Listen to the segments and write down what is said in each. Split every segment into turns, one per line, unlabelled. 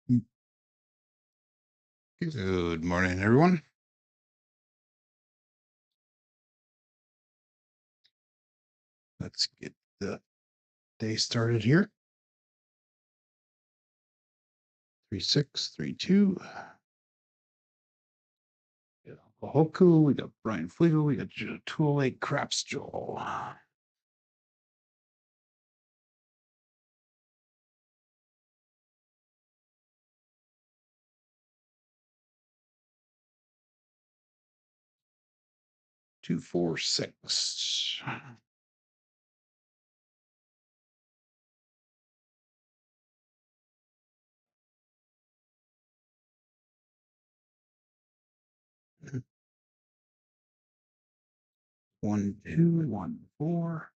Good morning, everyone. Let's get the day started here. 3632. We got Uncle Hoku, we got Brian Flegel, we got Tool Lake Craps Joel. Two, 4, 6. One, 2, 1, 4.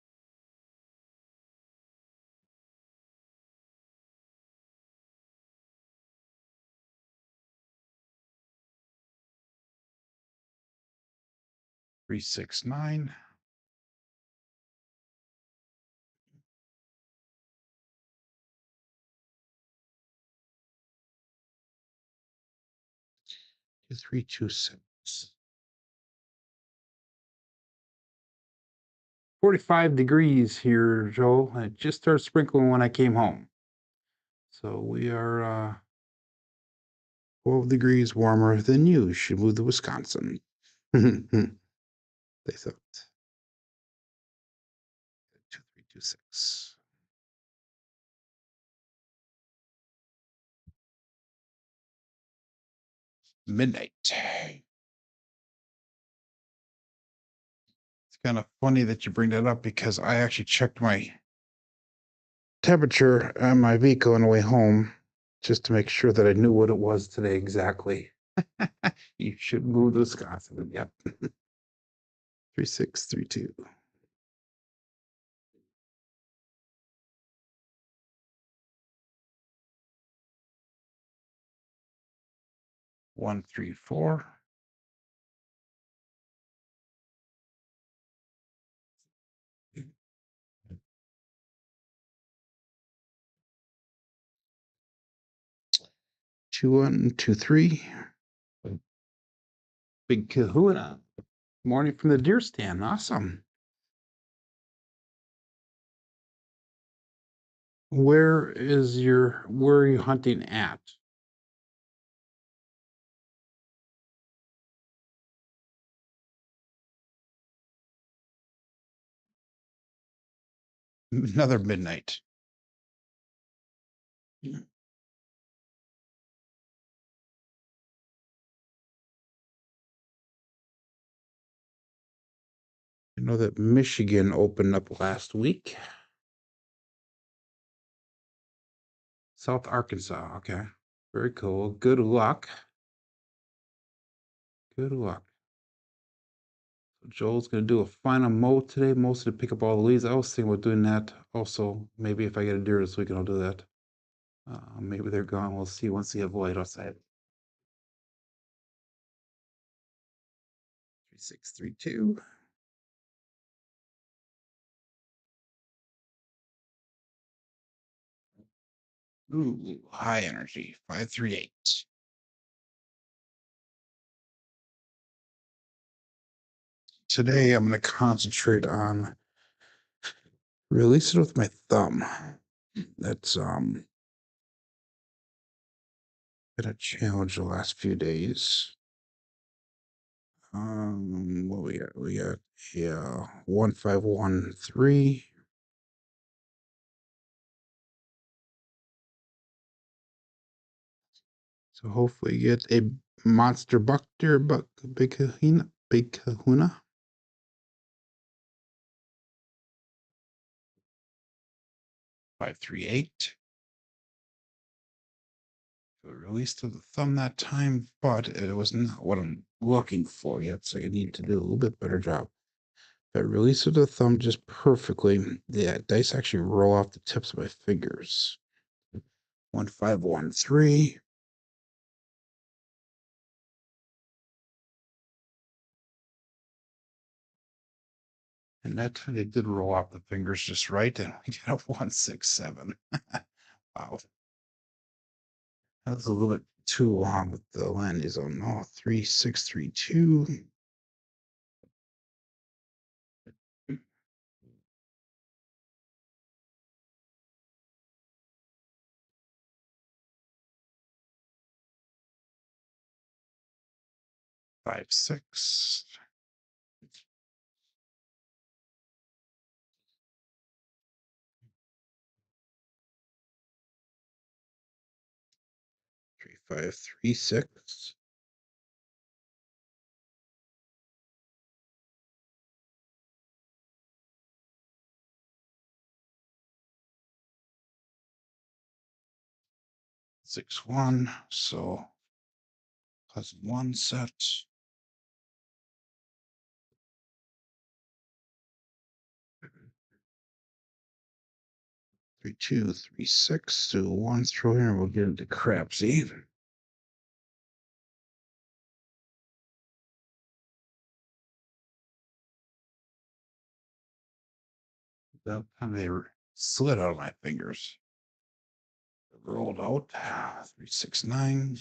Three, 6, 9. Two, 3, 2, 6. 45 degrees here, Joel. It just started sprinkling when I came home. So we are 12 degrees warmer than you. Should move to Wisconsin. They thought. 2, 3, 2, 6. Midnight. It's kind of funny that you bring that up because I actually checked my temperature on my vehicle on the way home just to make sure that I knew what it was today exactly. You should move to Wisconsin. Yep. 3632. One, 3, 4. Two, 1, 2, 3. Big kahuna. Morning from the deer stand. Awesome. Where are you hunting at? Another midnight. I know that Michigan opened up last week. South Arkansas. Okay. Very cool. Good luck. Good luck. So Joel's going to do a final mow today, mostly to pick up all the leaves. I was thinking about doing that also. Maybe if I get a deer this weekend, I'll do that. Maybe they're gone. We'll see once they have light outside. 3632. Ooh, high energy. 538. Today I'm going to concentrate on release it with my thumb. That's been a challenge the last few days. What we got? We got 1513. So hopefully get a monster buck deer, big kahuna. 538. So released to the thumb that time, but it was not what I'm looking for yet. So I need to do a little bit better job. If I release it to the thumb just perfectly, the dice actually roll off the tips of my fingers. 1513. And that they did roll off the fingers just right, and we got a 167. Wow. That's a little bit too long with the landing zone. Oh, 3632. Five, six. 3536. 6-1. So plus one set. 3-2, 3-6. Do one throw here, and we'll get into Crapsee. That time they slid out of my fingers. Rolled out. 369.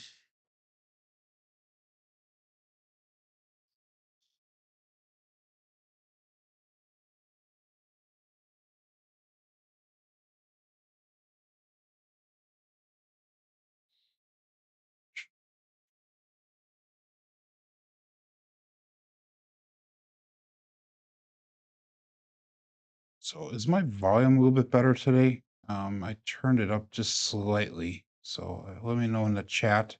So is my volume a little bit better today? I turned it up just slightly. So let me know in the chat.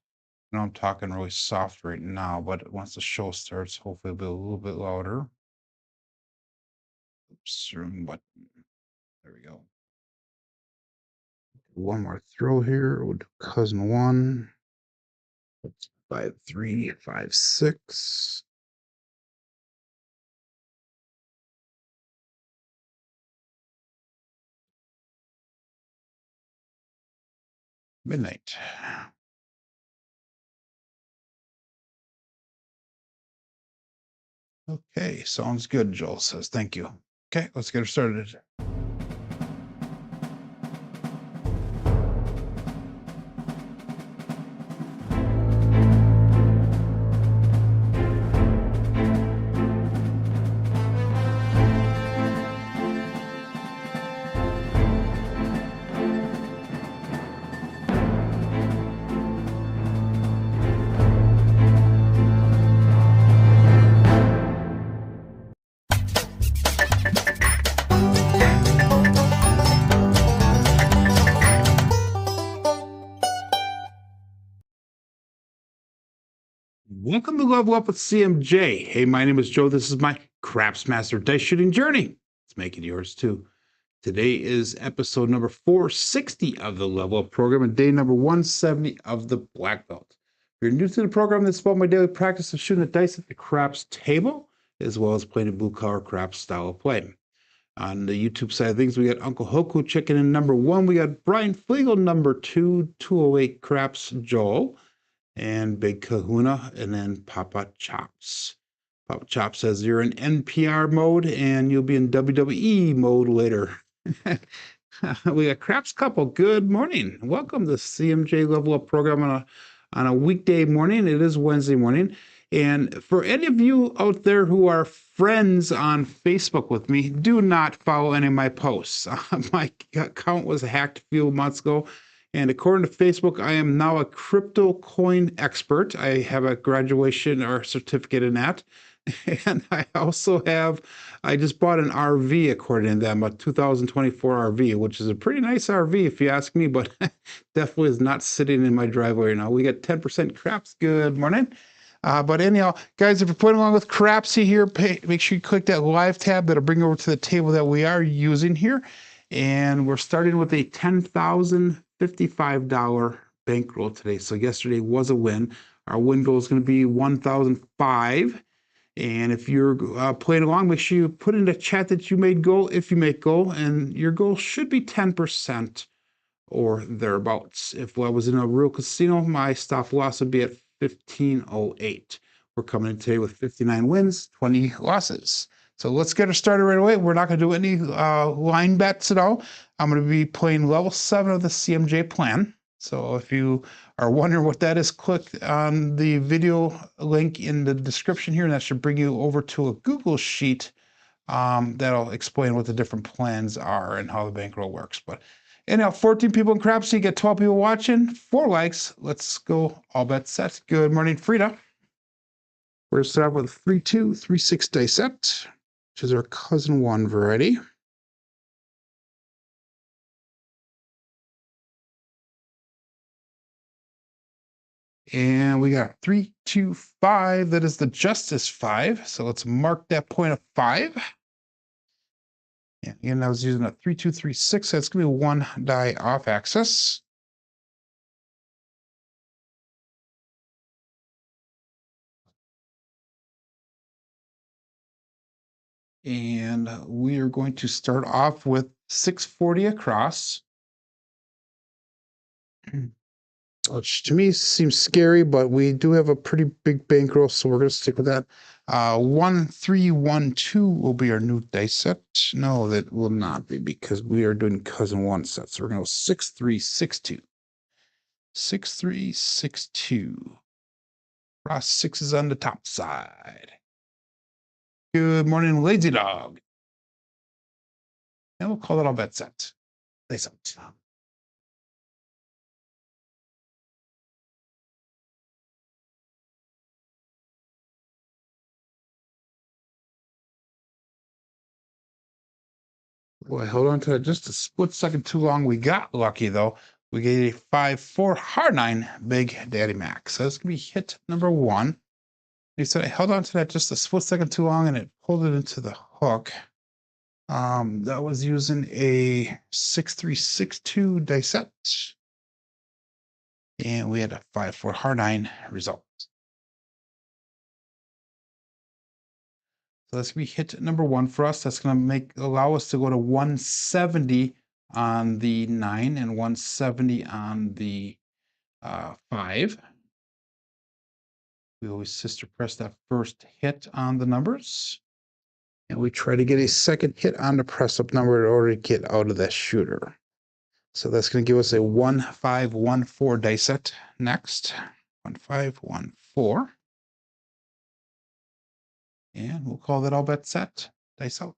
I know I'm talking really soft right now, but once the show starts, hopefully it'll be a little bit louder. Oops, wrong button. There we go. One more throw here. We'll do cousin one. 5-3, 5-6. Midnight. Okay, sounds good, Joel says. Thank you. Okay, let's get her started. Welcome to Level Up with CMJ. Hey, my name is Joe. This is my Craps Master Dice Shooting Journey. Let's make it yours too. Today is episode number 460 of the Level Up program and day number 170 of the Black Belt. If you're new to the program, this is about my daily practice of shooting the dice at the craps table, as well as playing a blue collar craps style of play. On the YouTube side of things, we got Uncle Hoku checking in number 1. We got Brian Flegel number 2, 208 Craps Joel, and Big Kahuna, and then Papa Chops. Papa Chops says you're in NPR mode and you'll be in WWE mode later. We got Craps Couple. Good morning. Welcome to the CMJ Level Up program on a weekday morning. It is Wednesday morning. And for any of you out there who are friends on Facebook with me, do not follow any of my posts. My account was hacked a few months ago. And according to Facebook, I am now a crypto coin expert. I have a graduation or certificate in that. And I also I just bought an RV according to them, a 2024 RV, which is a pretty nice RV if you ask me, but definitely is not sitting in my driveway now. We got 10% craps. Good morning. But anyhow, guys, if you're playing along with Crapsee here, make sure you click that live tab. That'll bring you over to the table that we are using here. And we're starting with a $10,055 bankroll today. So yesterday was a win. Our win goal is going to be $1,005. And if you're playing along, make sure you put in the chat that you made goal if you make goal. And your goal should be 10% or thereabouts. If I was in a real casino, my stop loss would be at 1508. We're coming in today with 59 wins, 20 losses. So let's get her started right away. We're not going to do any line bets at all. I'm going to be playing level 7 of the CMJ plan. So if you are wondering what that is, click on the video link in the description here, and that should bring you over to a Google Sheet that'll explain what the different plans are and how the bankroll works. But anyhow, 14 people in Crapsee, get 12 people watching, 4 likes. Let's go. All bets set. Good morning, Frida. We're going to start with 3-2-3-6 dice set, which is our cousin 1 variety. And we got 3-2-5. That is the Justice 5. So let's mark that point of 5. And again, I was using a 3-2-3-6. That's going to be 1 die off axis. And we are going to start off with 640 across. Which to me seems scary, but we do have a pretty big bankroll, so we're going to stick with that. 1-3-1-2 will be our new dice set. No, that will not be, because we are doing cousin 1 set. So we're going to go 6-3-6-2. 6-3-6-2. Cross 6 on the top side. Good morning, Lazy Dog. And we'll call it all bet set. Dice out. Boy, hold on to it just a split second too long. We got lucky, though. We get a 5-4 hard 9 Big Daddy Mac. So that's going to be hit number 1. He said I held on to that just a split second too long, and it pulled it into the hook. That was using a 6-3-6-2 dice set. And we had a 5-4 hard 9 result. So that's going to be hit number 1 for us. That's going to allow us to go to 170 on the 9 and 170 on the 5. We always sister press that first hit on the numbers. And we try to get a second hit on the press up number in order to get out of that shooter. So that's going to give us a 1-5-1-4 dice set next. 1-5-1-4. And we'll call that all bet set. Dice out.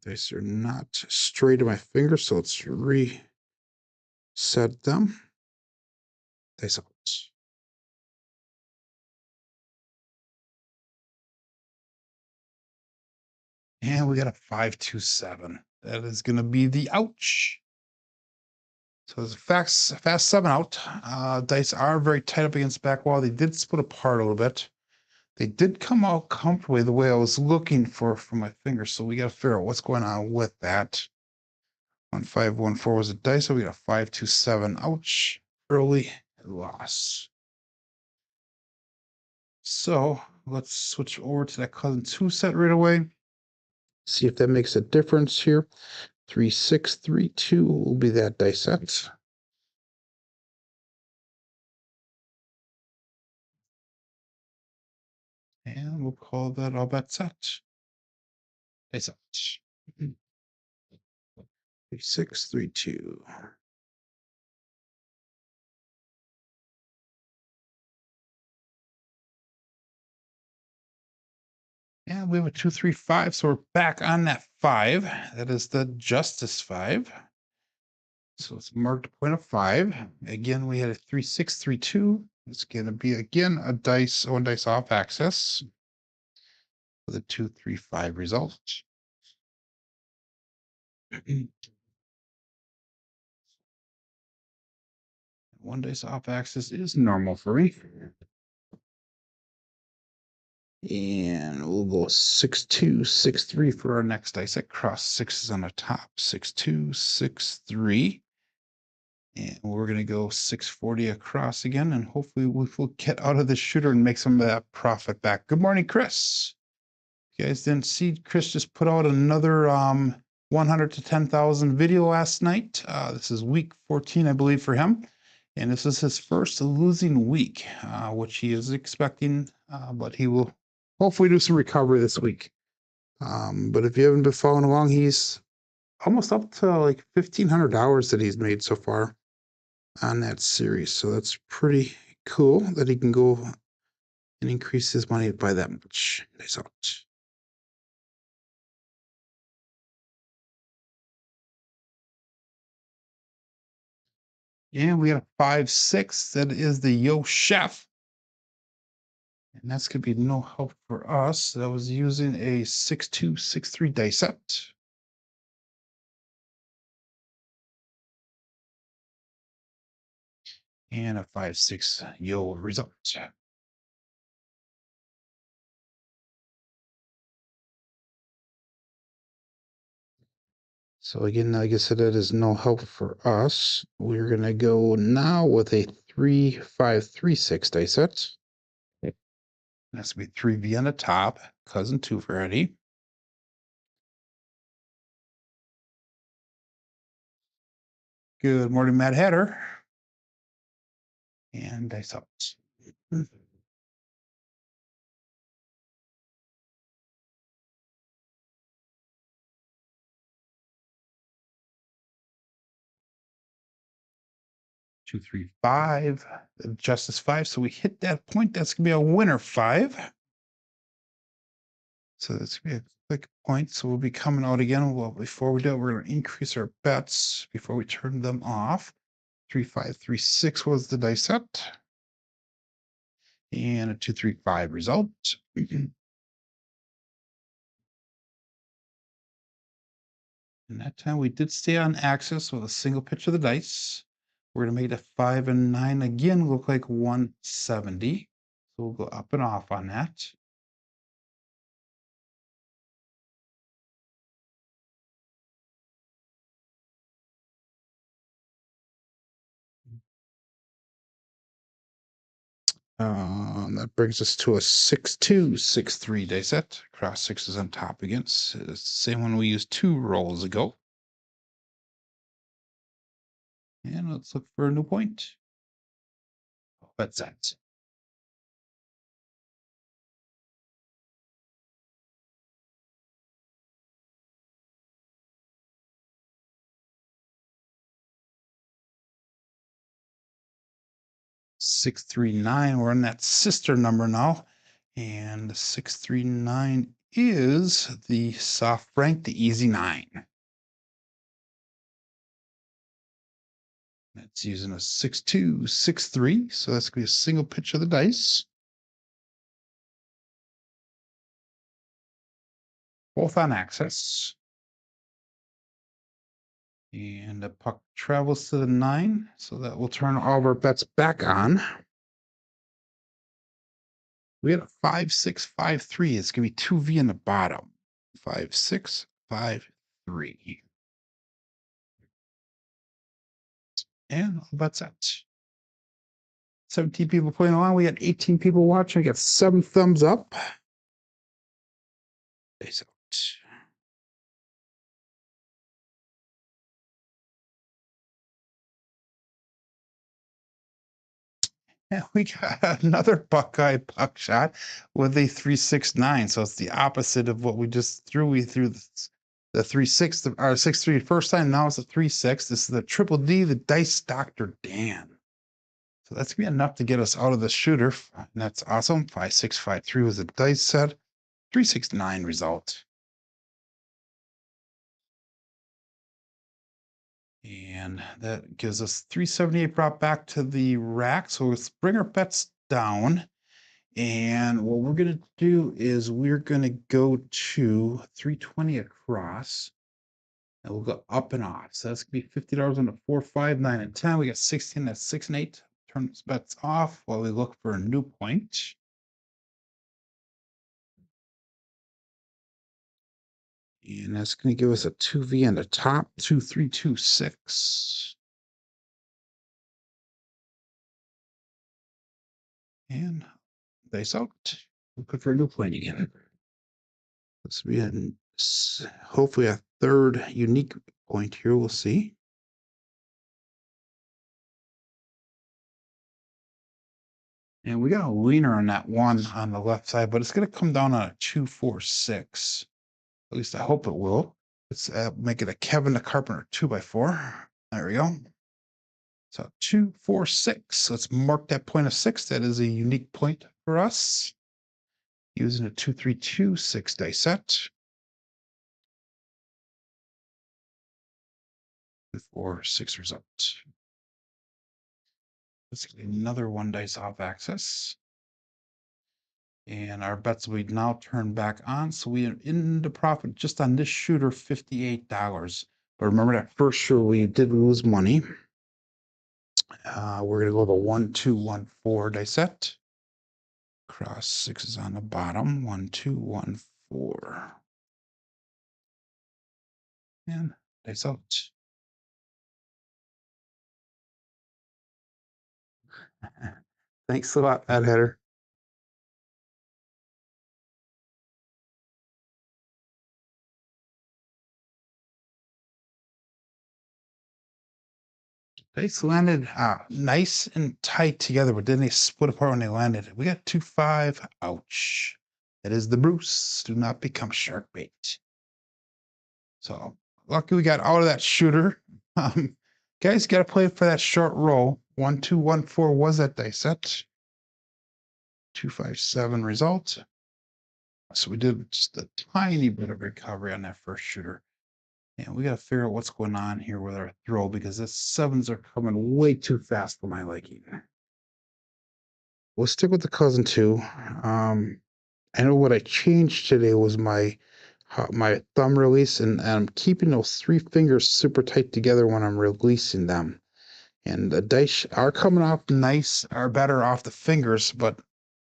Dice are not straight in my finger, so let's reset them. Dice out. And we got a 5-2-7. That is going to be the ouch. So it's a fast 7 out. Dice are very tight up against the back wall. They did split apart a little bit. They did come out comfortably the way I was looking for my finger. So we got to figure out what's going on with that. 1-5-1-4 was a dice. So we got a 5-2-7. Ouch. Early loss. So let's switch over to that cousin 2 set right away. See if that makes a difference here. 3-6-3-2 will be that dice set. And we'll call that all bet set. Dice out. 3-6-3-2. And we have a 2-3-5, so we're back on that 5. That is the Justice 5. So it's marked point of 5. Again, we had a 3-6-3-2. It's going to be again a dice, 1 dice off axis with a 2-3-5 result. 1 dice off axis is normal for me. And we'll go 6-2-6-3 for our next dice set. Cross 6s on the top. 6-2-6-3. And we're going to go 640 across again. And hopefully we'll get out of the shooter and make some of that profit back. Good morning, Chris. You guys didn't see, Chris just put out another 100 to 10,000 video last night. This is week 14, I believe, for him. And this is his first losing week, which he is expecting, but he will hopefully do some recovery this week. But if you haven't been following along, he's almost up to like $1,500 that he's made so far on that series. So that's pretty cool that he can go and increase his money by that much. Nice out. And we got a 5-6. That is the Yo Chef. And that's going to be no help for us. That was using a 6-2, 6-3 dice set. And a 5-6 Yo result. So again, like I said, that is no help for us. We're going to go now with a 3-5-3-6 dice set. That's going to be 3V on the top, cousin 2 for Eddie. Good morning, Mad Hatter. And dice out. 2, 3, 5. Justice 5. So we hit that point. That's going to be a winner 5. So that's going to be a quick point. So we'll be coming out again. Well, before we do it, we're going to increase our bets before we turn them off. 3-5-3-6 was the dice set. And a 2-3-5 result. And that time we did stay on axis with a single pitch of the dice. We're going to make it a 5 and 9 again, look like 170. So we'll go up and off on that. That brings us to a 6-2, 6-3 dice set. Cross sixes on top against. It's the same one we used 2 rolls ago. And let's look for a new point. What's that? $639. We're on that sister number now. And 639 is the soft rank, the easy 9. That's using a 6-2, 6-3. So that's going to be a single pitch of the dice. Both on axis. And the puck travels to the 9. So that will turn all of our bets back on. We had a 5-6-5-3. It's going to be 2V in the bottom. 5-6-5-3. And that's it. 17 people playing along. We got 18 people watching. We got 7 thumbs up. Peace out. And we got another Buckeye puck shot with a 3-6-9. So it's the opposite of what we just threw. We threw the 3-6 or 6-3 first time. Now it's a 3-6. This is the triple D, the Dice Dr. Dan. So that's gonna be enough to get us out of the shooter. And that's awesome. 5-6-5-3 was a dice set. 3-6-9 result. And that gives us 378 brought back to the rack. So let's bring our bets down. And what we're going to do is we're going to go to 320 across. And we'll go up and off. So that's going to be $50 on the 4, 5, 9, and 10. We got 16, that's 6 and 8. Turn those bets off while we look for a new point. And that's going to give us a 2V on the top, 2, 3, 2, 6. And dice out. Looking for a new point again. This will be hopefully a third unique point here. We'll see. And we got a leaner on that one on the left side, but it's going to come down on a 2, 4, 6. At least I hope it will. Let's make it a Kevin the Carpenter 2x4. There we go. So 2, 4, 6. Let's mark that point of 6. That is a unique point for us. Using a 2, 3, 2, 6 dice set. 2, 4, 6 result. Let's get another 1 dice off axis. And our bets will now turn back on. So we are in the profit just on this shooter, $58. But remember that first shooter, we did lose money. We're going to go to 1, 2, 1, 4 dice set. Cross 6 is on the bottom. 1, 2, 1, 4. And dice out. Thanks a lot, Mad Hatter. Dice landed nice and tight together, but then they split apart when they landed. We got 2, 5. Ouch. That is the Bruce. Do not become shark bait. So lucky we got out of that shooter. Guys, got to play for that short roll. 1, 2, 1, 4 was that dice set. 2, 5, 7 result. So we did just a tiny bit of recovery on that first shooter. And we got to figure out what's going on here with our throw because the 7s are coming way too fast for my liking. We'll stick with the cousin 2. I know what I changed today was my thumb release, and I'm keeping those 3 fingers super tight together when I'm releasing them. And the dice are coming off nice, are better off the fingers, but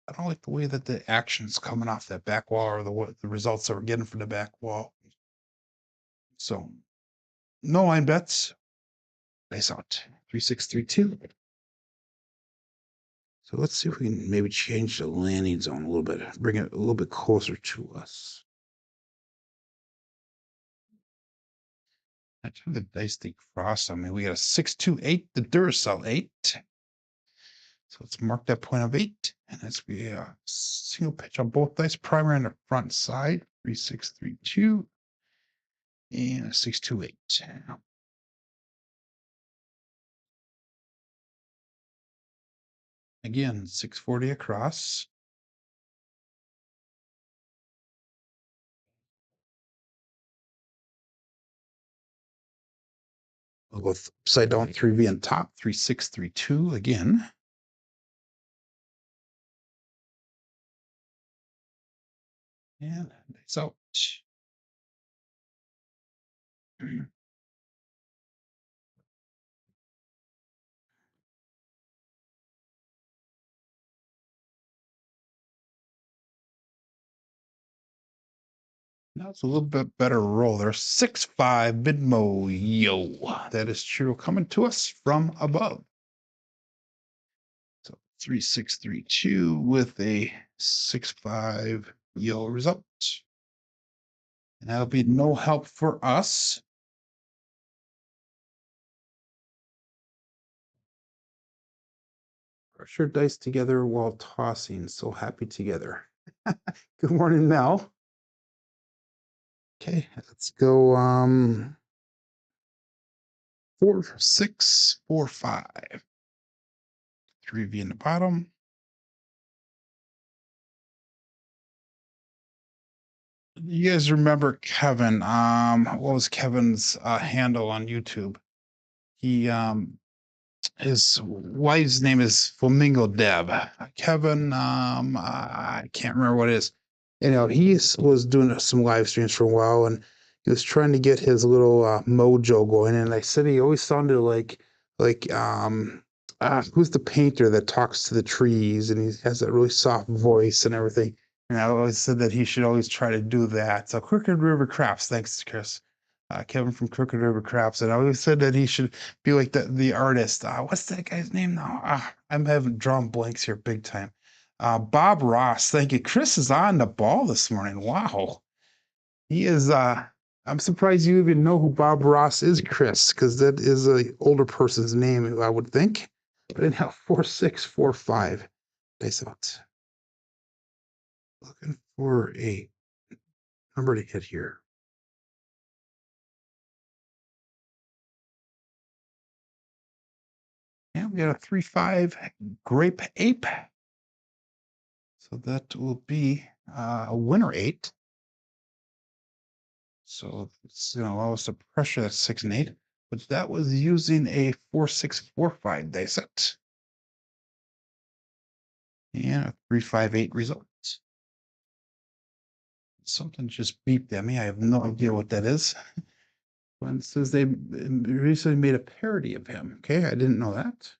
I don't like the way that the action's coming off that back wall or the results that we're getting from the back wall. So no line bets. Dice out. 3, 6, 3, 2. So let's see if we can maybe change the landing zone a little bit, bring it a little bit closer to us. I turn the dice to cross. I mean, we got a 6, 2, 8, the Duracell 8. So let's mark that point of 8. And that's be a single pitch on both dice, primary and the front side. 3, 6, 3, 2. And a 6, 2, 8. Again, 640 across. We'll go upside down 3V on top, 3, 6, 3, 2 again. And dice out. Now it's a little bit better roll. There's 6, 5 mid-mo. Yo, that is true. Coming to us from above. So 3, 6, 3, 2 with a 6, 5 yo result. And that'll be no help for us. Brush your dice together while tossing. So happy together. Good morning, Mel. Okay, let's go 4, 6, 4, 5. 3V in the bottom. You guys remember Kevin? What was Kevin's handle on YouTube? He his wife's name is Flamingo Deb. Kevin, I can't remember what it is. You know, he was doing some live streams for a while, and he was trying to get his little mojo going. And I said he always sounded like who's the painter that talks to the trees, and he has that really soft voice and everything. And I always said that he should always try to do that. So Crooked River Craps, thanks, Chris. Kevin from Crooked River Craps, and I always said that he should be like the artist. What's that guy's name now? I'm having drawn blanks here big time. Bob Ross, thank you. Chris is on the ball this morning. Wow. He is I'm surprised you even know who Bob Ross is, Chris, because that is a older person's name, I would think. But anyhow, 4, 6, 4, 5. Dice out. Looking for a number to hit here. And we got a 3-5 grape ape. So that will be a winner 8. So it's going to allow us to pressure that 6 and 8. But that was using a 4-6-4-5 dice set. And a 3-5-8 result. Something just beeped at me. I have no idea what that is. When it says they recently made a parody of him. Okay, I didn't know that.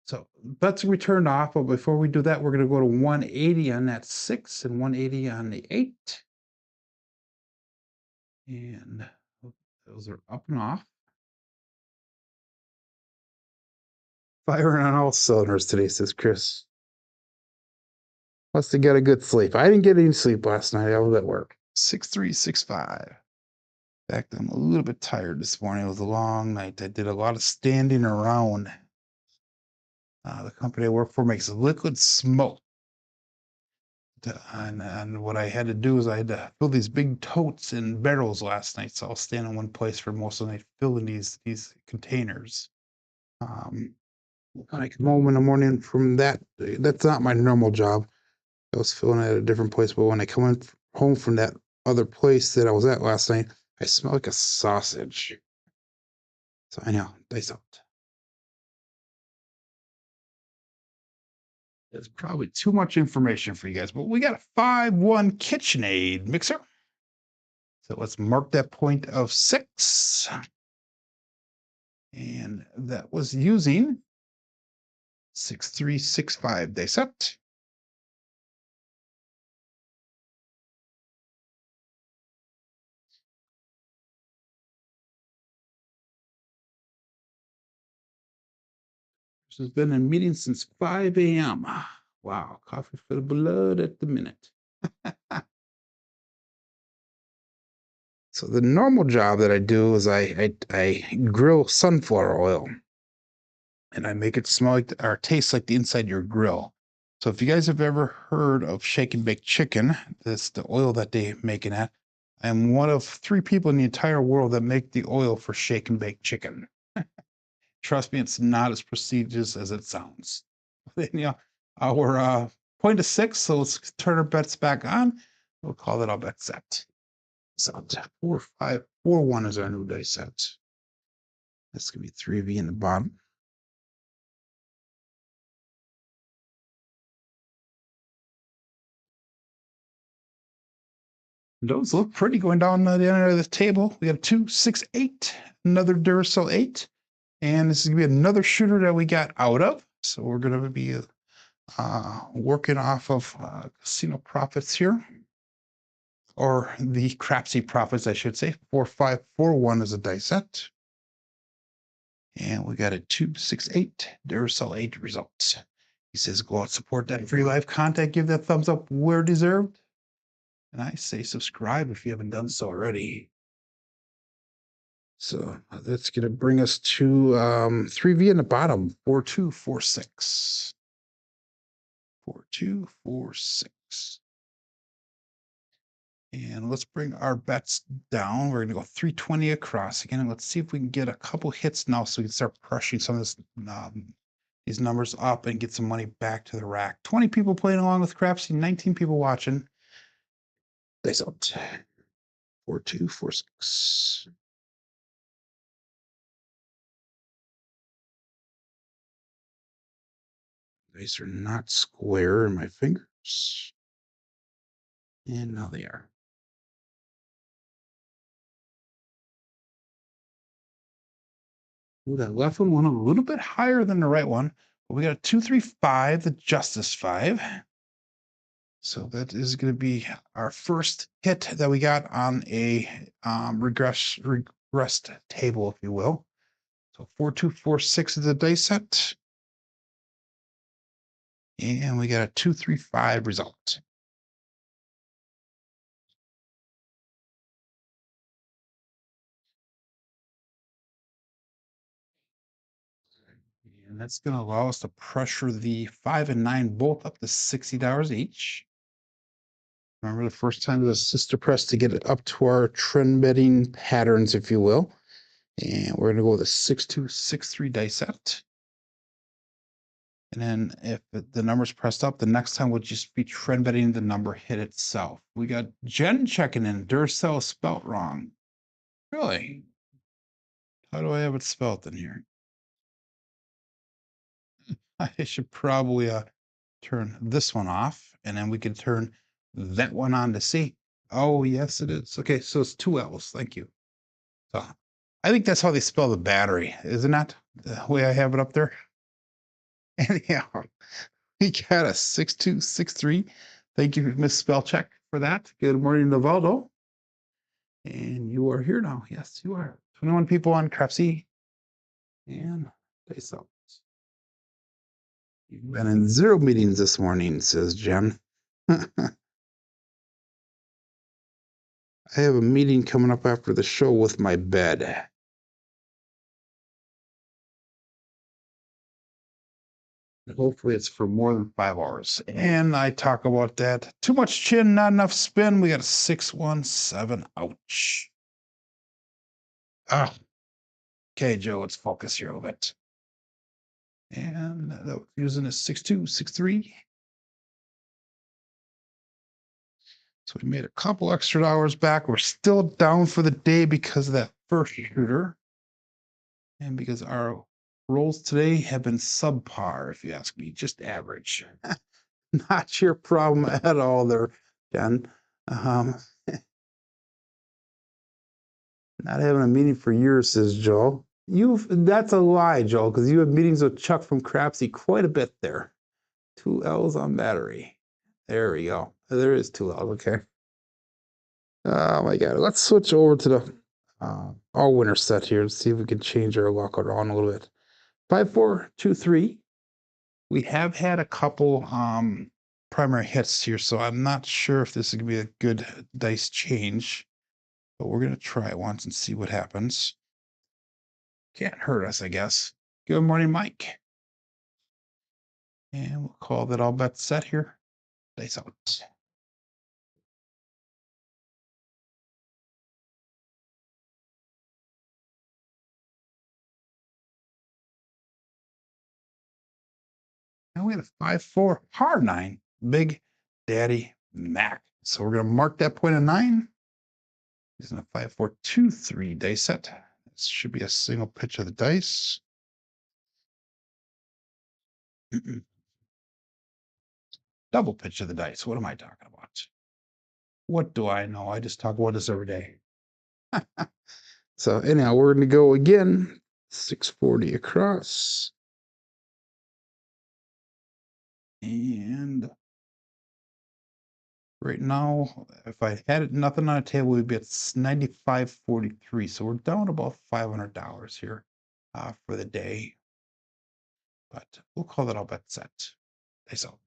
So bets we turned off, but before we do that, we're going to go to 180 on that 6 and 180 on the 8. And those are up and off. Firing on all cylinders today, says Chris. Must have got a good sleep. I didn't get any sleep last night. I was at work. 6-3-6-5. In fact, I'm a little bit tired this morning. It was a long night. I did a lot of standing around. The company I work for makes liquid smoke. And what I had to do is I had to fill these big totes and barrels last night. So I'll stand in one place for most of the night filling these containers. When I come home in the morning from that, that's not my normal job. I was filling it at a different place, but when I come home from that other place that I was at last night, I smell like a sausage. So I know, dice out. It's probably too much information for you guys, but we got a 5-1 KitchenAid mixer. So let's mark that point of 6. And that was using 6-3-6-5 dice set. This has been in meeting since 5 a.m. Wow, coffee for the blood at the minute. So the normal job that I do is I grill sunflower oil, and I make it smell like or taste like the inside of your grill. So if you guys have ever heard of shake and bake chicken, that's the oil that they make it at. I'm one of 3 people in the entire world that make the oil for shake and bake chicken. Trust me, it's not as prestigious as it sounds. Our point of 6, so let's turn our bets back on. We'll call that our bet set. So 4-5-4-1 is our new dice set. That's gonna be 3V in the bottom. Those look pretty going down the end of the table. We got a 2-6-8, another Duracell 8, and this is gonna be another shooter that we got out of. So we're gonna be working off of casino profits here, or the Crapsee profits, I should say. 4-5-4-1 is a dice set. And we got a 2-6-8 Duracell 8 results. He says, go out, support that free live content, give that thumbs up where deserved. And I say subscribe if you haven't done so already. So that's going to bring us to 3V in the bottom, 4-2-4-6. 4-2-4-6. And let's bring our bets down. We're going to go 320 across again. And let's see if we can get a couple hits now so we can start pressuring some of this, these numbers up and get some money back to the rack. 20 people playing along with Crapsee, 19 people watching. Dice out. 4-2-4-6. Dice are not square in my fingers. And now they are. Ooh, that left one went a little bit higher than the right one. But we got a 2-3-5, the Justice 5. So that is going to be our first hit that we got on a regressed table, if you will. So 4-2-4-6 is the dice set. And we got a 2-3-5 result. And that's going to allow us to pressure the 5 and 9 both up to $60 each. Remember the first time the sister press to get it up to our trend betting patterns, if you will. And we're going to go with a 6263 dice set. And then if the number's pressed up, the next time we'll just be trend betting the number hit itself. We got Jen checking in. Duracell spelt wrong. Really? How do I have it spelt in here? I should probably turn this one off, and then we can turn that one on to see. Oh, yes, it is. Okay, so it's 2 L's. Thank you. So I think that's how they spell the battery, isn't that? The way I have it up there. Anyhow, we got a 6263. Thank you, Miss Spellcheck, for that. Good morning, Novaldo. And you are here now. Yes, you are. 21 people on Crapsee. And dice out. You've been in 0 meetings this morning, says Jen. I have a meeting coming up after the show with my bed. Hopefully it's for more than 5 hours. And I talk about that. Too much chin, not enough spin. We got a 617. Ouch. Ah. Okay, Joe, let's focus here a little bit. And that was using a 6263. So we made a couple extra hours back. We're still down for the day because of that first shooter. And because our rolls today have been subpar, if you ask me, just average. Not your problem at all there, Jen. Not having a meeting for years, says Joel. That's a lie, Joel, because you have meetings with Chuck from Crapsee quite a bit there. 2 L's on battery. There we go. There is 2 L's, okay. Oh my God. Let's switch over to the all winner set here and see if we can change our luck around a little bit. 5423. We have had a couple primary hits here, so I'm not sure if this is gonna be a good dice change, but we're gonna try it once and see what happens. Can't hurt us, I guess. Good morning, Mike. And we'll call that all bets set here. Dice out. And we had a 5-4 hard 9, Big Daddy Mac. So we're gonna mark that point of 9. Using a 5-4-2-3 dice set. This should be a single pitch of the dice. Double pitch of the dice. What am I talking about? What do I know? I just talk about this every day. So anyhow, we're going to go again. 640 across. And right now, if I had nothing on the table, we'd be at 95.43. So we're down about $500 here for the day. But we'll call that all bet set. Dice out.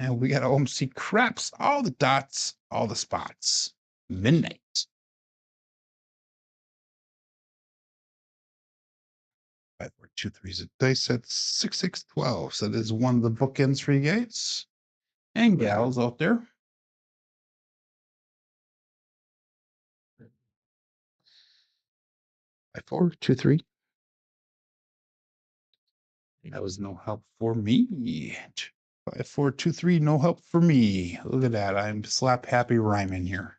And we got OMC craps, all the dots, all the spots. Midnight. 5-4-2-3 is a dice set. 6-6-12. So that is one of the bookends for you guys and gals out there. 5-4-2-3. That was no help for me. 5-4-2-3, no help for me. Look at that. I'm slap happy rhyming here.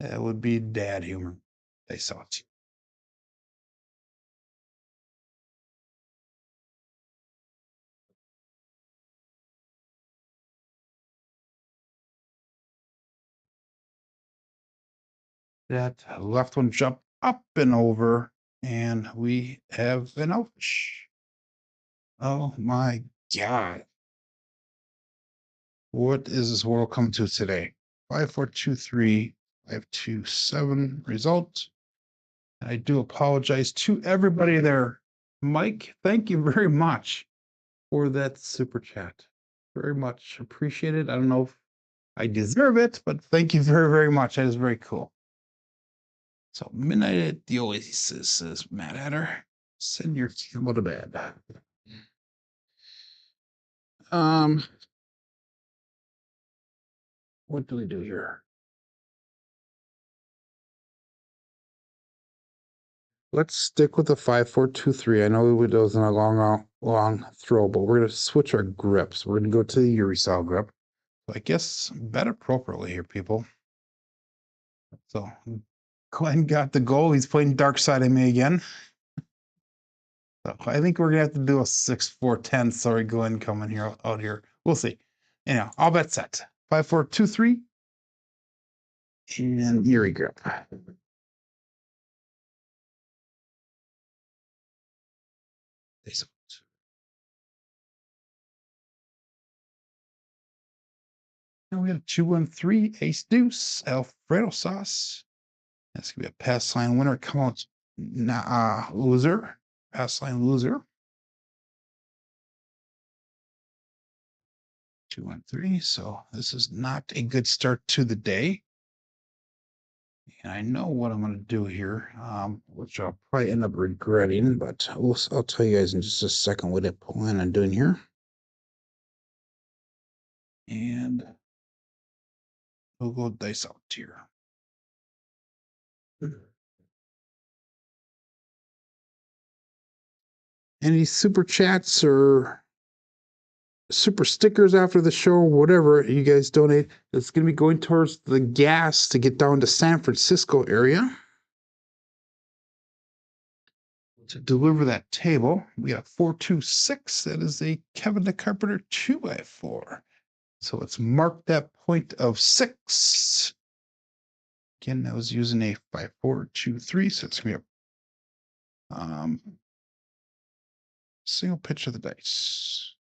That would be dad humor. They saw it. That left one jumped up and over, and we have an ouch. Oh my God. What is this world come to today? 5-4-2-3, 5-2-7 result. I do apologize to everybody there. Mike, thank you very much for that super chat. Very much appreciated. I don't know if I deserve it, but thank you very, very much. That is very cool. So Midnight at the Oasis, says Matt Hatter. Send your camel to bed. What do we do here? Let's stick with the 5-4-2-3. I know we was in a long throw, but we're gonna switch our grips. We're gonna go to the Yuri style grip. So I guess bet appropriately here, people. So Glenn got the goal. He's playing dark side of me again. So I think we're gonna have to do a 6-4-10. Sorry, Glenn coming here out here. We'll see. Anyhow, I'll bet set. 5-4-2-3. And Yuri grip. Now we have 2-1-3, ace deuce, Alfredo sauce. That's gonna be a pass line winner. Come on, loser. Pass line loser. 2-1-3. So this is not a good start to the day. And I know what I'm going to do here, which I'll probably end up regretting, but I'll tell you guys in just a second what I plan on doing here. And we'll go dice out here. Any super chats or super stickers after the show, whatever you guys donate, it's going to be going towards the gas to get down to San Francisco area. To deliver that table, we got 426. That is a Kevin the Carpenter 2x4. So let's mark that point of 6. Again, I was using a 5-4-2-3, so it's gonna be a single pitch of the dice.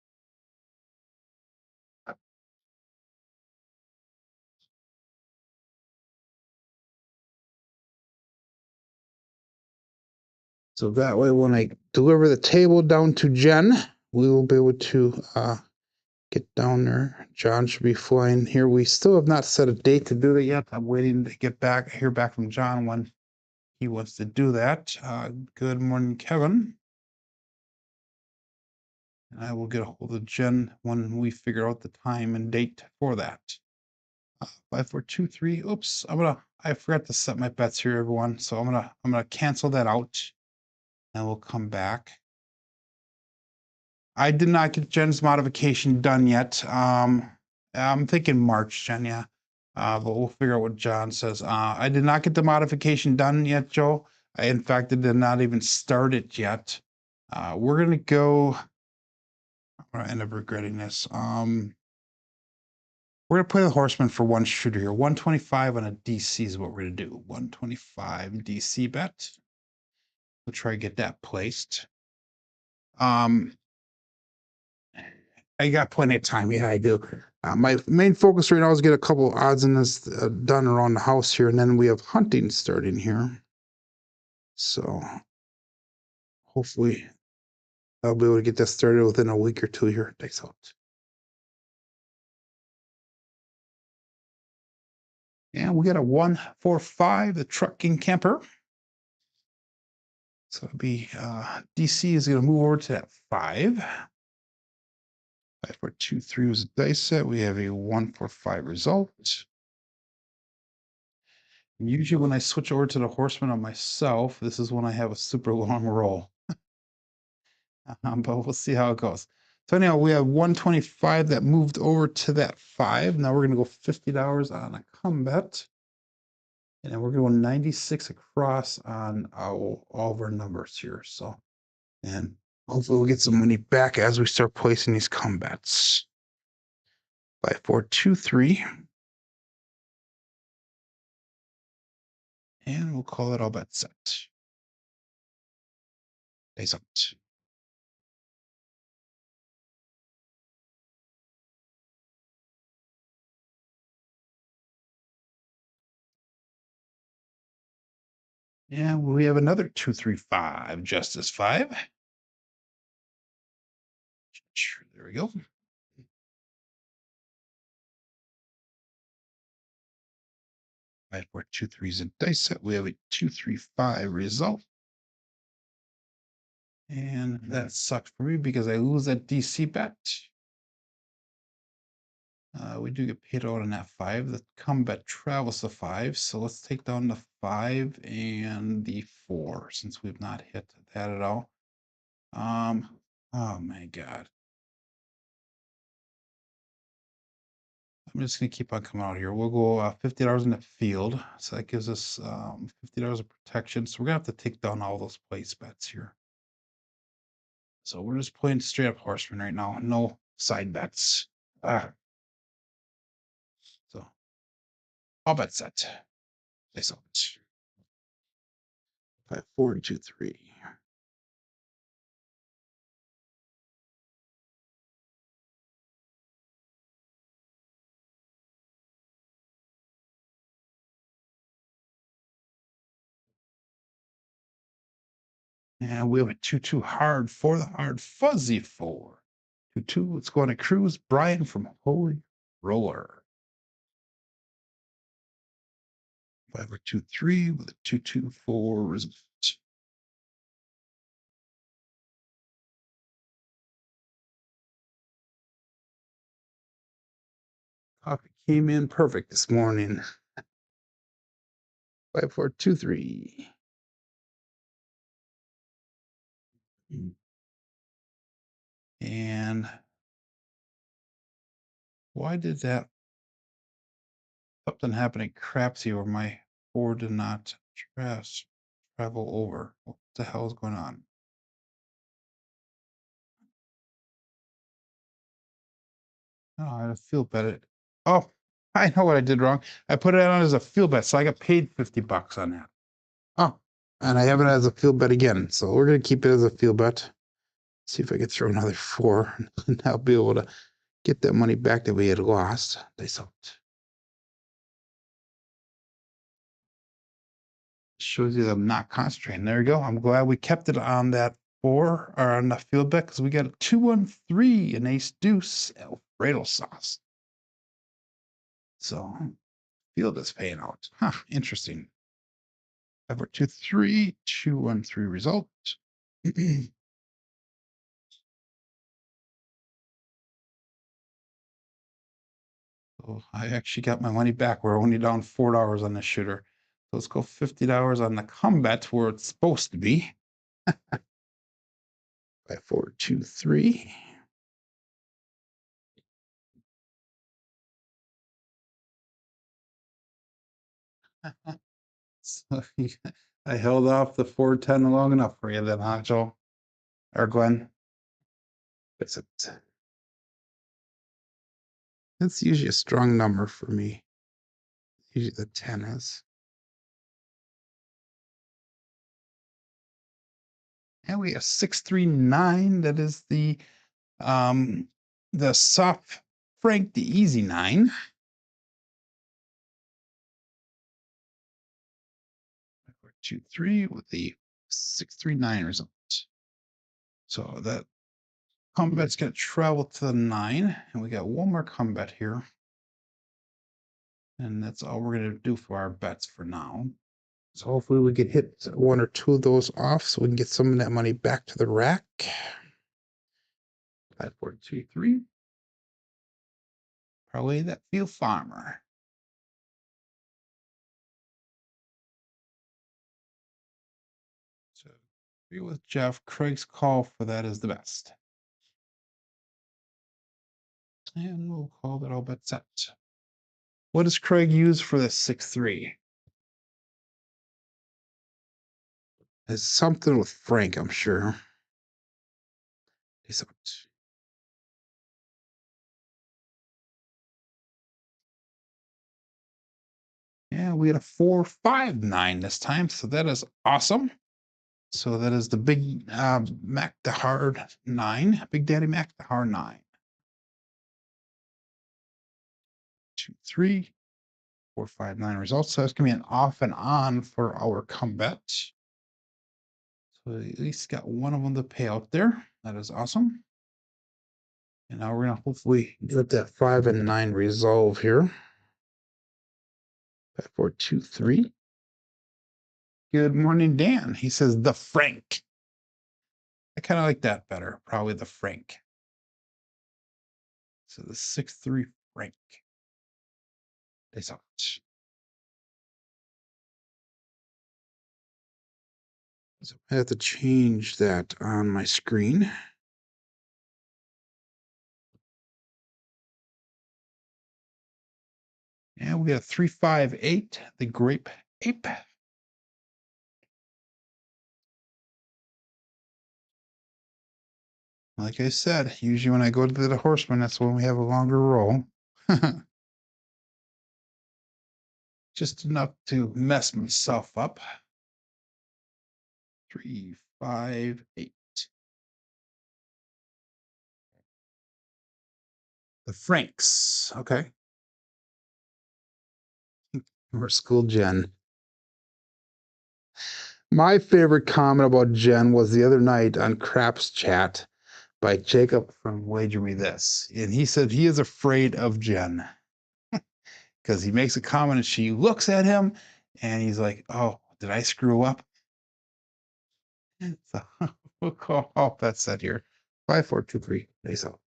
So that way, when I deliver the table down to Jen, we will be able to get down there. John should be flying here. We still have not set a date to do that yet. I'm waiting to hear back from John when he wants to do that. Good morning, Kevin. And I will get a hold of Jen when we figure out the time and date for that. 5-4-2-3. Oops, I forgot to set my bets here, everyone. So I'm gonna cancel that out, and we'll come back. I did not get Jen's modification done yet. I'm thinking March, Jen, yeah. But we'll figure out what John says. I did not get the modification done yet, Joe. In fact, I did not even start it yet. We're gonna go. I'm gonna end up regretting this. We're gonna play the horseman for one shooter here. 125 on a DC is what we're gonna do. 125 DC bet. We'll try to get that placed. I got plenty of time. Yeah, I do. My main focus right now is get a couple odds in this done around the house here, and then we have hunting starting here. So hopefully I'll be able to get that started within a week or two here. Thanks out. And we got a 145, the trucking camper. So it'll be DC is going to move over to that 5. 5-4-2-3 was a dice set. We have a 1-4-5 result. And usually when I switch over to the horseman on myself, this is when I have a super long roll. But we'll see how it goes. So anyhow, we have 125 that moved over to that 5. Now we're going to go $50 on a comeback. And then we're going to go 96 across on all of our numbers here. So, and hopefully we'll get some money back as we start placing these combats. 5-4-2-3. And we'll call it all bet set. Days out. And we have another 2-3-5, Justice 5. There we go. 5-4-2-3 is a dice set. We have a 2-3-5 result. And that sucks for me because I lose that DC bet. We do get paid out on that 5. The combat travels to 5. So let's take down the 5 and the 4 since we've not hit that at all. Oh my God. I'm just gonna keep on coming out here. We'll go $50 in the field. So that gives us $50 of protection. So we're gonna have to take down all those place bets here. So we're just playing straight up horseman right now. No side bets. So all bet set. Place out. 5, 4, 2, 3. And we have a 2-2 hard for the hard fuzzy 4. 2-2. Let's go on a cruise. Brian from Holy Roller. 5 or 2-3 with a 2-2-4 result. Coffee came in perfect this morning. 5, 4, 2, 3. And why did that something happen at Crapsee where my 4 did not travel over? What the hell is going on? Oh, I feel better. Oh, I know what I did wrong. I put it on as a field bet, so I got paid $50 on that. Oh, and I have it as a field bet again. So we're gonna keep it as a field bet. See if I can throw another 4, and I'll be able to get that money back that we had lost. They sold. Shows you that I'm not concentrating. There you go. I'm glad we kept it on that 4 or on the field bet because we got a 2-1-3, an ace deuce, Alfredo sauce. So field is paying out. Huh, interesting. 5, 4, 2, 3, 2-1-3 result. So I actually got my money back. We're only down $4 on the shooter. So let's go $50 on the combat where it's supposed to be. 5, 4, 2, 3. So I held off the 410 long enough for you then, huh, Joe? Or Glenn? It's That's usually a strong number for me. Usually the 10 is. And we have 639. That is the soft Frank, the easy 9. 4, 2, 3 with the 639 result. So that combat's going to travel to the 9, and we got one more combat here. And that's all we're going to do for our bets for now. So hopefully we can hit 1 or 2 of those off so we can get some of that money back to the rack. 5, 4, 2, 3. Parlay that field farmer. So agree with Jeff. Craig's call for that is the best. And we'll call that all bet set. What does Craig use for the 6-3? It's something with Frank, I'm sure. He's out. Yeah, we had a 4-5-9 this time, so that is awesome. So that is the big Mac the Hard 9, Big Daddy Mac the Hard 9. 2, 3, 4, 5, 9 results. So that's gonna be an off and on for our combat. So at least got one of them to pay out there. That is awesome. And now we're gonna hopefully let that 5 and 9 resolve here. 5, 4, 2, 3. Good morning, Dan. He says the Frank. I kind of like that better, probably the franc. So the 6-3 franc. That's out. So I have to change that on my screen. And we got 3-5-8, the grape ape. Like I said, usually when I go to the horseman, that's when we have a longer roll. Just enough to mess myself up. 3-5-8. The Franks. Okay. We're school Jen. My favorite comment about Jen was the other night on Craps Chat by Jacob from Wager Me This. And he said he is afraid of Jen because he makes a comment and she looks at him and he's like, oh, did I screw up? So we'll call off that set here. 5-4-2-3. Nice out.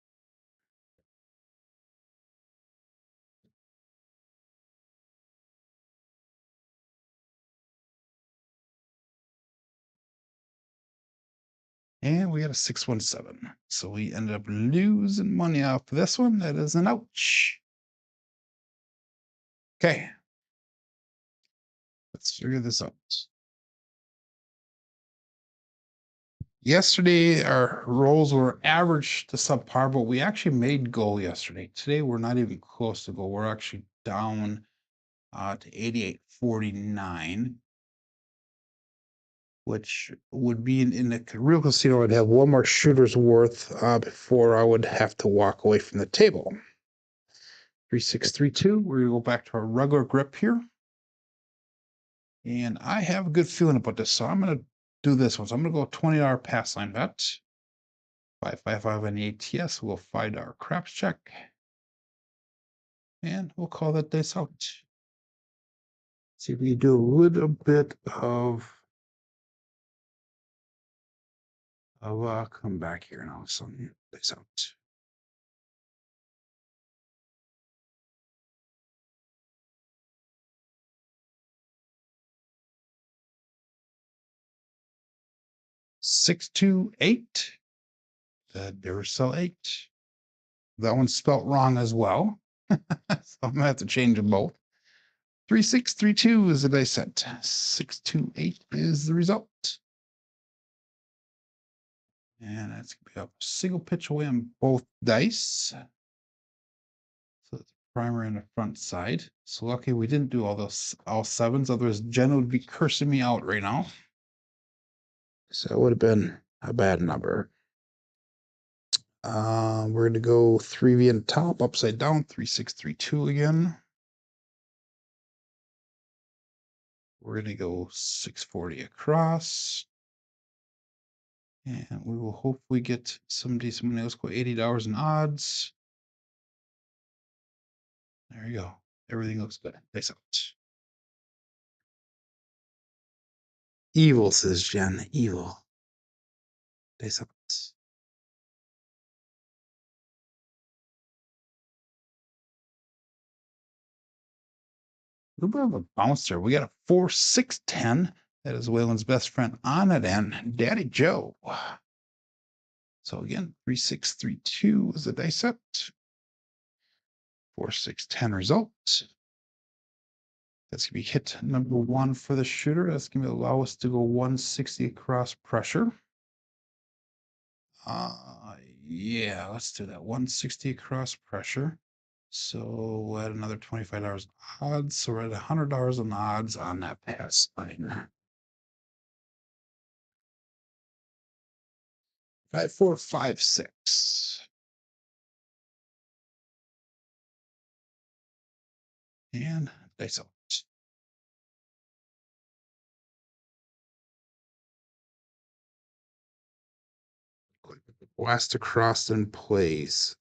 And we had a 6-1-7. So we ended up losing money off this one. That is an ouch. Okay. Let's figure this out. Yesterday, our rolls were average to subpar, but we actually made goal yesterday. Today, we're not even close to goal. We're actually down to 88.49, which would be in the real casino. I'd have one more shooter's worth before I would have to walk away from the table. 3-6-3-2. We're gonna go back to our regular grip here. And I have a good feeling about this, so I'm gonna do this one. So I'm gonna go $20 pass line bet. 5-5-5 on the ATS. We'll find our craps check. And we'll call that dice out. See if we do a little bit of come back here now. So dice out. Six, 2, 8. The Duracell 8. That one's spelt wrong as well. So I'm gonna have to change them both. 3-6-3-2 is the dice set. 6-2-8 is the result. And that's gonna be a single pitch away on both dice. So it's primer and the front side. So lucky we didn't do all sevens, otherwise Jen would be cursing me out right now. So it would have been a bad number. We're gonna go 3V in top, upside down, 3-6-3-2 again. We're gonna go 640 across. And we will hopefully get some decent money. Let's go $80 in odds. There you go. Everything looks good. Nice out. Evil, says Jen. Evil. Nice out. A little bit of a bouncer. We got a 4-6-10. That is Waylon's best friend on it and Daddy Joe. So again, 3-6-3-2 is the dice set. 4-6-10 result. That's gonna be hit number 1 for the shooter. That's gonna allow us to go 160 across pressure. Yeah, let's do that. 160 across pressure. So we'll add another $25 odds. So we're at $100 on odds on that pass line. 5-4-5-6. And dice out. Blast across and plays.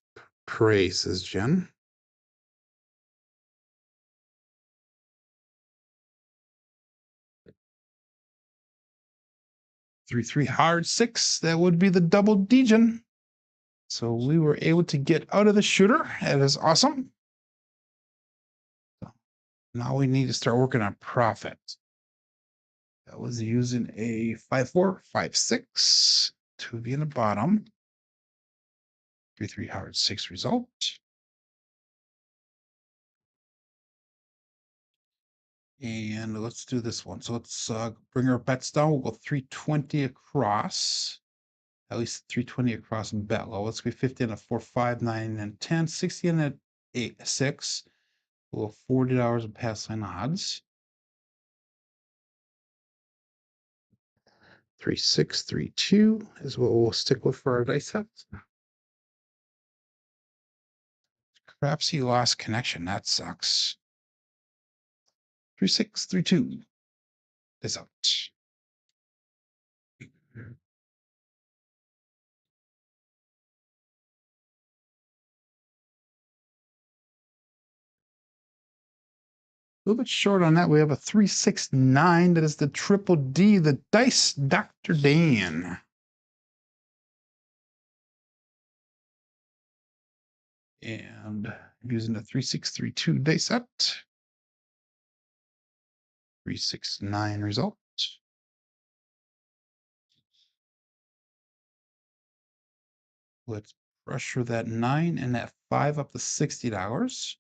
Pray, says Jen. 3-3 hard 6. That would be the double degen. So we were able to get out of the shooter. That is awesome. So now we need to start working on profit. That was using a 5-4, 5-6 to be in the bottom. 3-3 hard 6 result. And let's do this one. So let's bring our bets down. We'll go 320 across. At least 320 across and bet low. Let's be 50 on a 4, 5, 9, and 10. 60 on a 8, 6. We'll $40 of pass line odds. 3, 6, 3, 2 is what we'll stick with for our dice sets. Crapsee lost connection. That sucks. 3, 6, 3, 2. This out. A little bit short on that. We have a 369. That is the triple D, the Dice Dr. Dan. And using the 3632 dice set. 369 result. Let's pressure that 9 and that 5 up to $60.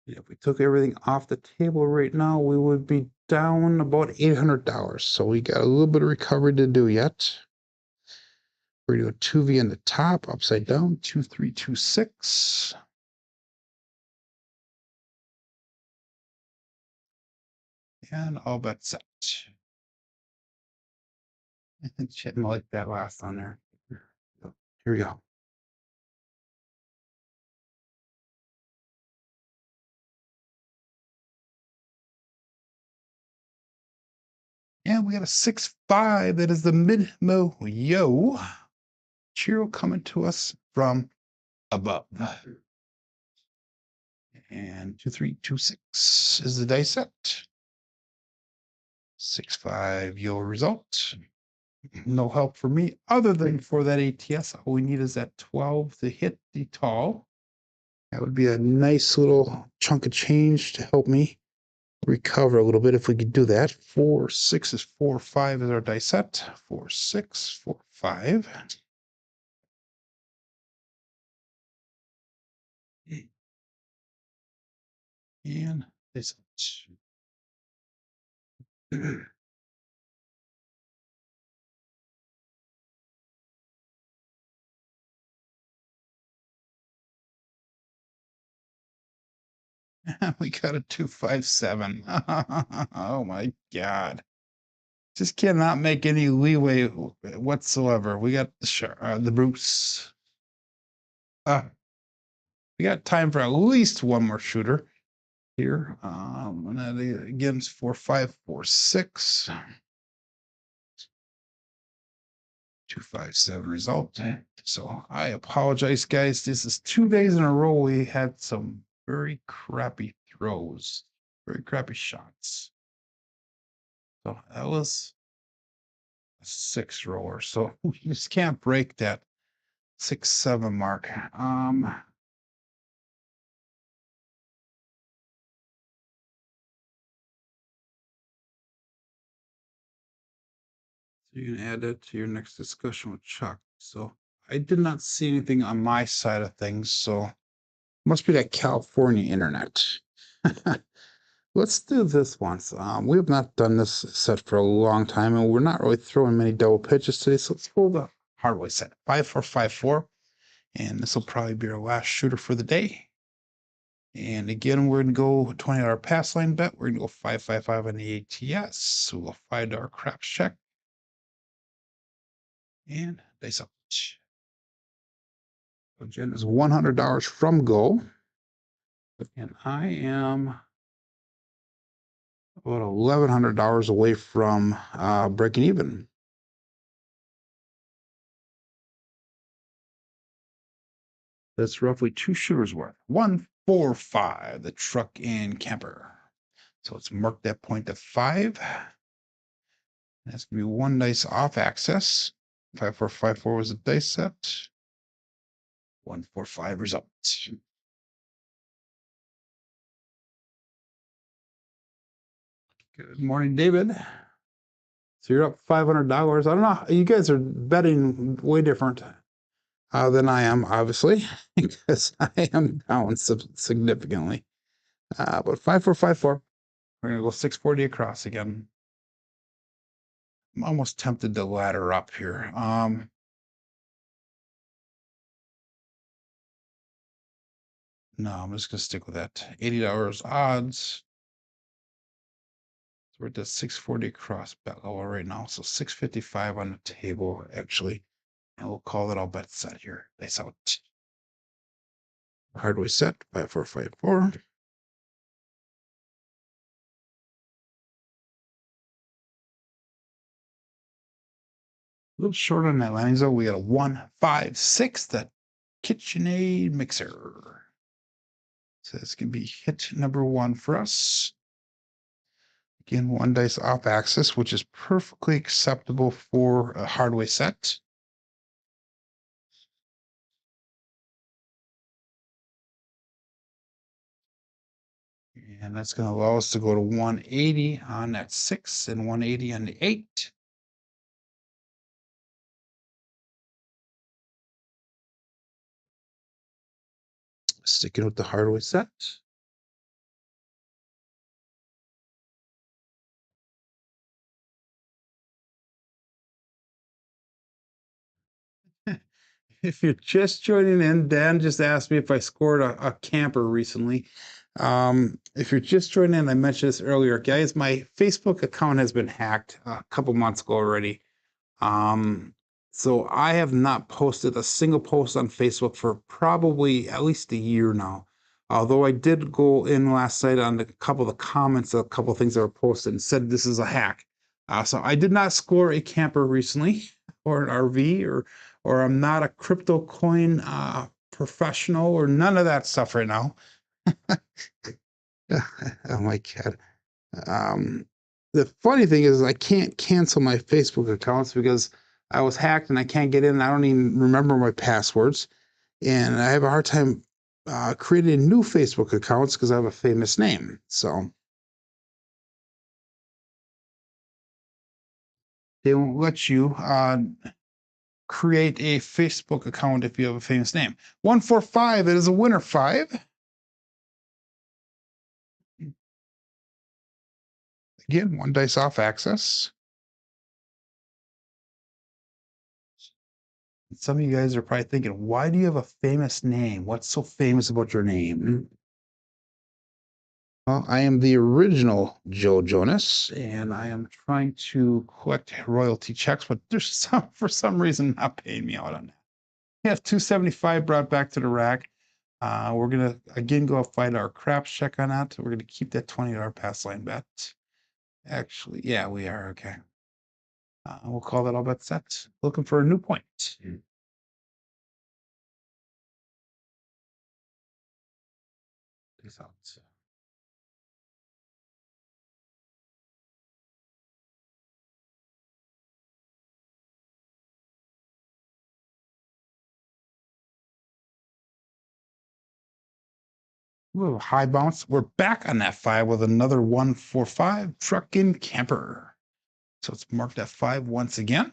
If we took everything off the table right now, we would be down about $800. So we got a little bit of recovery to do yet. We're going to do a 2V on the top, upside down, 2326. And all bets set. Didn't like that last on there. Here we go. And we got a 6-5. That is the mid-mo yo. Cheerio coming to us from above. And 2326 is the dice set. 6-5 your result. No help for me other than for that ATS. All we need is that 12 to hit the tall. That would be a nice little chunk of change to help me recover a little bit if we could do that. 4, 6 is 4, 5 is our dice set. 4, 6, 4, 5. And this. We got a 257. Oh my God. Just cannot make any leeway whatsoever. We got the Bruce. We got time for at least one more shooter here. And that again is 4, 5, 4, 6. 257 result. So I apologize, guys. This is 2 days in a row we had some very crappy throws, very crappy shots. So that was a 6 roller. So we just can't break that 6-7 mark. So you can add that to your next discussion with Chuck. So I did not see anything on my side of things. So it must be that California internet. Let's do this once. We have not done this set for a long time, and we're not really throwing many double pitches today. So let's pull the Hardway set. 5, 4, 5, 4. And this will probably be our last shooter for the day. And again, we're going to go $20 pass line bet. We're going to go 5, 5, 5 on the ATS. So we'll $5 craps check. And dice up. So Jen is $100 from goal. And I am about $1,100 away from breaking even. That's roughly 2 shooters worth. One 145, the truck and camper. So let's mark that point to 5. That's gonna be one dice off access. 5454 was the dice set. 145 result. Good morning, David. So you're up $500. I don't know. You guys are betting way different than I am, obviously, because I am down significantly. But 5454. We're gonna go 640 across again. I'm almost tempted to ladder up here. No, I'm just gonna stick with that. $80 odds. So we're at the 640 across bet level right now. So 655 on the table, actually. And we'll call that all bet set here. Nice out. Hardway set, 5454. A little short on that landing zone. We got a 156, the KitchenAid mixer. So this can be hit number 1 for us. Again, 1 dice off axis, which is perfectly acceptable for a Hardway set. And that's going to allow us to go to 180 on that 6 and 180 on the 8. Sticking with the Hardway set. If you're just joining in, Dan just asked me if I scored a camper recently. If you're just joining in, I mentioned this earlier, guys. My Facebook account has been hacked a couple months ago already. So I have not posted a single post on Facebook for probably at least a year now. Although I did go in last night on a couple of the comments, a couple of things that were posted and said this is a hack. So I did not score a camper recently or an RV or I'm not a crypto coin professional or none of that stuff right now. Oh my God. The funny thing is I can't cancel my Facebook accounts because I was hacked and I can't get in. I don't even remember my passwords. And I have a hard time creating new Facebook accounts because I have a famous name. So they won't let you create a Facebook account if you have a famous name. 145, it is a winner 5. Again, 1 dice off access. Some of you guys are probably thinking, why do you have a famous name? What's so famous about your name? Well, I am the original Joe Jonas, and I am trying to collect royalty checks, but there's some, for some reason, not paying me out on that. We have 275 brought back to the rack. We're gonna again go find our craps check on that. We're gonna keep that $20 pass line bet. Actually, yeah, we are okay. We'll call that all bet set. Looking for a new point. Peace out. Ooh, high bounce. We're back on that 5 with another 145 truck and camper. So it's marked at 5 once again.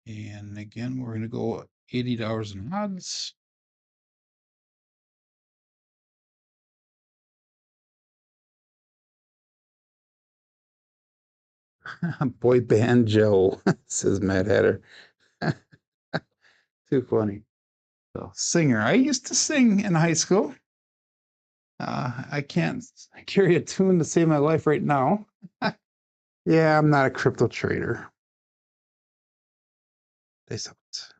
And again, we're going to go $80 in odds. Boy band Joe, says Matt Hatter. Too funny. So, singer. I used to sing in high school. I can't carry a tune to save my life right now. Yeah, I'm not a crypto trader. They sucked.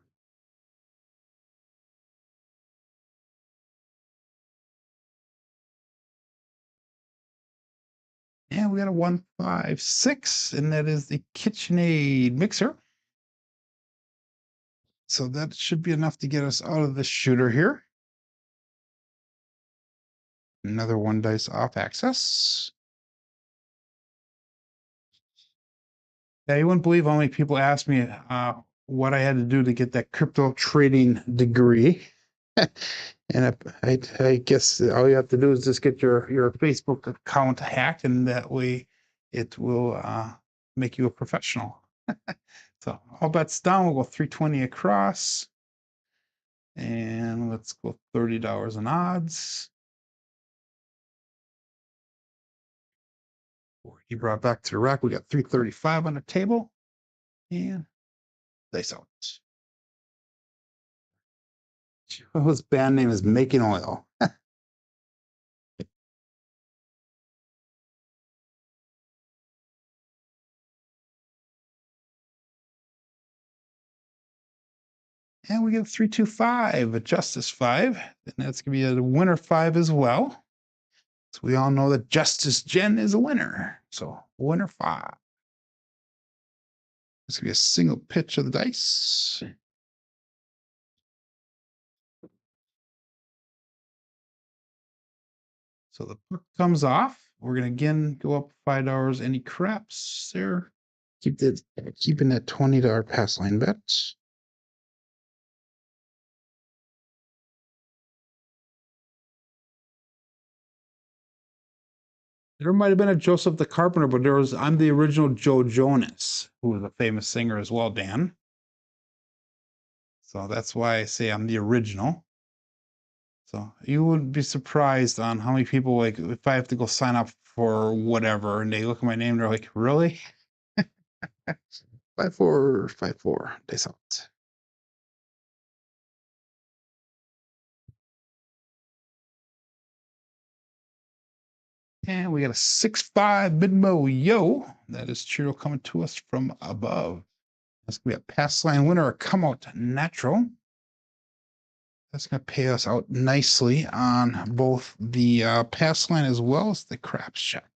And we got a 156, and that is the KitchenAid mixer. So that should be enough to get us out of the shooter here. Another one dice off access. Yeah, you wouldn't believe how many people asked me what I had to do to get that crypto trading degree. And I guess all you have to do is just get your Facebook account hacked, and that way it will make you a professional. So all bets down. We'll go 320 across. And let's go $30 in odds. He brought back to the rack. We got 335 on the table. And dice out. His band name is Making Oil. And we get 325, a Justice 5. And that's going to be a winner 5 as well. So we all know that Justice Jen is a winner. So winner 5. It's going to be a single pitch of the dice. So the puck comes off. We're going to again go up $5. Any craps there? Keeping that $20 pass line bet. There might have been a Joseph the Carpenter, but I'm the original Joe Jonas, who was a famous singer as well, Dan. So that's why I say I'm the original. So you would be surprised on how many people, like, if I have to go sign up for whatever and they look at my name, they're like, really? 5454 days out. And we got a 6-5 mid-mo yo. That is Cheerio coming to us from above. That's gonna be a pass line winner, a come out natural. That's going to pay us out nicely on both the pass line as well as the craps check.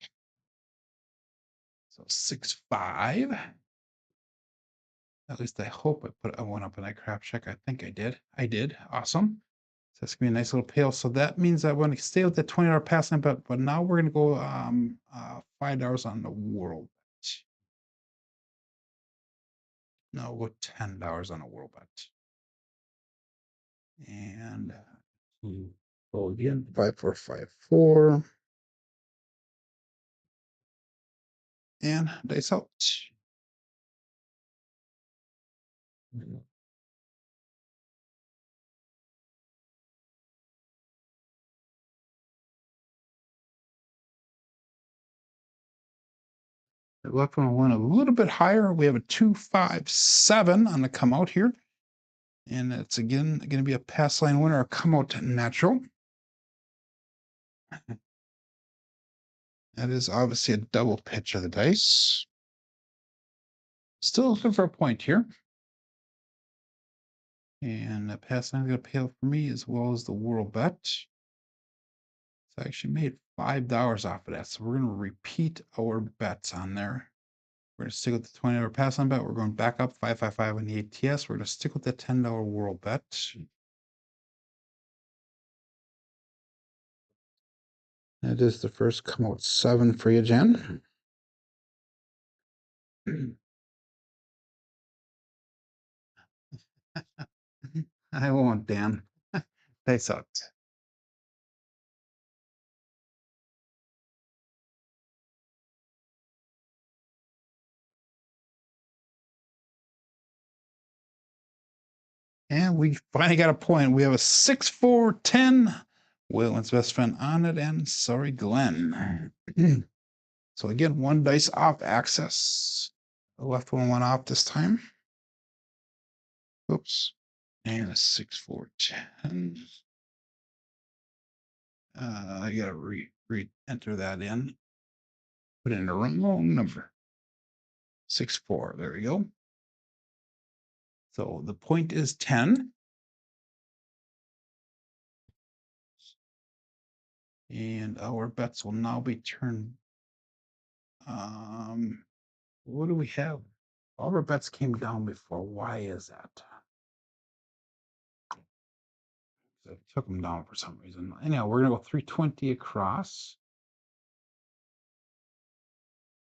So 6-5. At least I hope I put a one up in that crap check. I think I did. I did. Awesome. So that's gonna be a nice little payoff. So that means I want to stay with the $20 pass line, but now we're gonna go $5 on the world bet. No, we'll go $10 on a world bet. And go again. 5454. And dice out. The left one went a little bit higher. We have a 257 on the come out here. And it's again going to be a pass line winner, a come out natural. That is obviously a double pitch of the dice. Still looking for a point here. And the pass line is going to pay out for me as well as the world bet. So I actually made $5 off of that. So we're going to repeat our bets on there. We're going to stick with the $20 pass line bet. We're going back up 555 on the ATS. We're going to stick with the $10 world bet. That is the first come out 7 for you, Jen. I won't, Dan. They sucked. And we finally got a point. We have a 6-4-10. Waylon's best friend on it, and sorry, Glenn. So again, one dice off access. The left one went off this time. Oops. And a 6-4-10. I gotta re-enter that in. Put in the wrong number. 6-4. There we go. So the point is 10. And our bets will now be turned What do we have? All of our bets came down before. Why is that? I took them down for some reason. Anyhow, we're gonna go 320 across.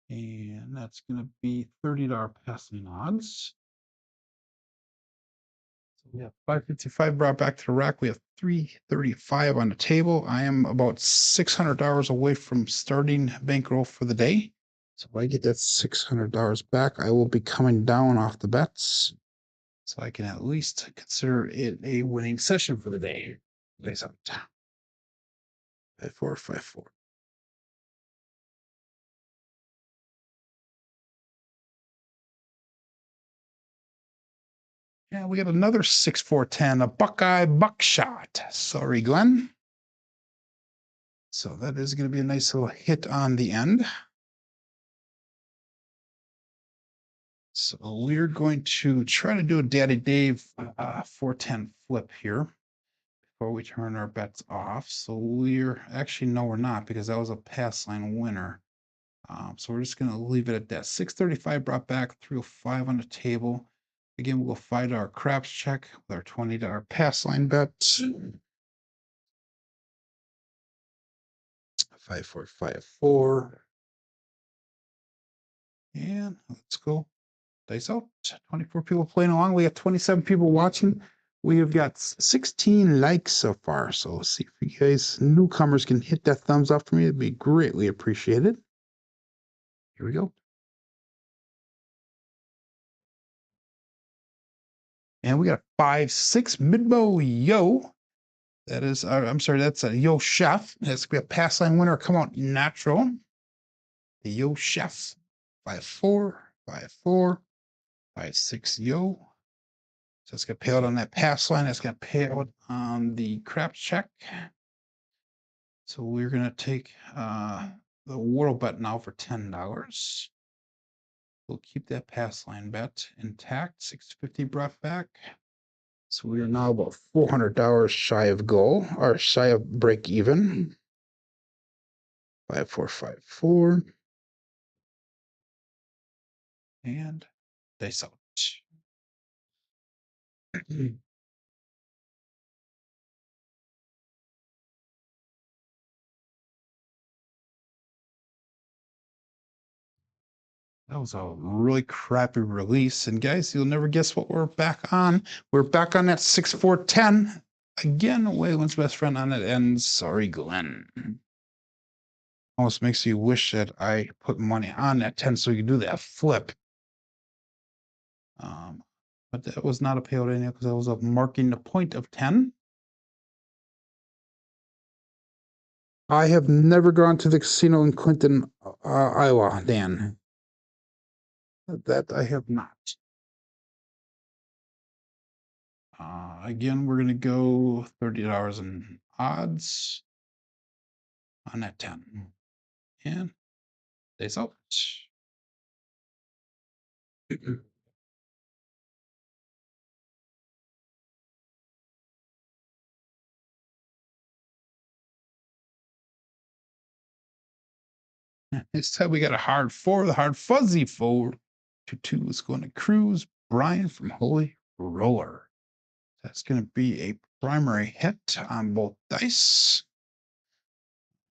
And that's gonna be $30 passing odds. So we have 555 brought back to the rack. We have 335 on the table. I am about $600 away from starting bankroll for the day. So if I get that $600 back, I will be coming down off the bets. So I can at least consider it a winning session for the day. Place out. 5454. Yeah, we got another 6410, a Buckeye buckshot. Sorry, Glenn. So that is going to be a nice little hit on the end. So we're going to try to do a Daddy Dave 410 flip here before we turn our bets off. So we're actually, no, we're not, because that was a pass line winner. So we're just going to leave it at that. 635 brought back, 305 on the table. Again, we'll find our craps check with our $20 pass line bet. 5454. And let's go. Dice out. 24 people playing along. We got 27 people watching. We have got 16 likes so far. So let's see if you guys, newcomers, can hit that thumbs up for me. It'd be greatly appreciated. Here we go. And we got 5-6 Midbo Yo. That is, I'm sorry, that's a Yo Chef. That's gonna be a pass line winner. Come out natural. The Yo Chef. 5-4, 5-4, 5-6 Yo. So it's gonna pay out on that pass line. It's gonna pay out on the craps check. So we're gonna take the world bet now for $10. We'll keep that pass line bet intact. 650 brought back. So we are now about $400 shy of goal, or shy of break even. 5454. And dice out. That was a really crappy release. And guys, you'll never guess what we're back on. We're back on that 6410. Again, Waylon's best friend on that end. Sorry, Glenn. Almost makes you wish that I put money on that 10 so you can do that flip. But that was not a payout anyhow because I was up marking the point of 10. I have never gone to the casino in Clinton, Iowa, Dan. That I have not. Again, we're going to go $30 in odds on that 10. And days out. This time we got a hard 4, the hard fuzzy 4. 2 is going to Cruise. Brian from Holy Roller. That's going to be a primary hit on both dice.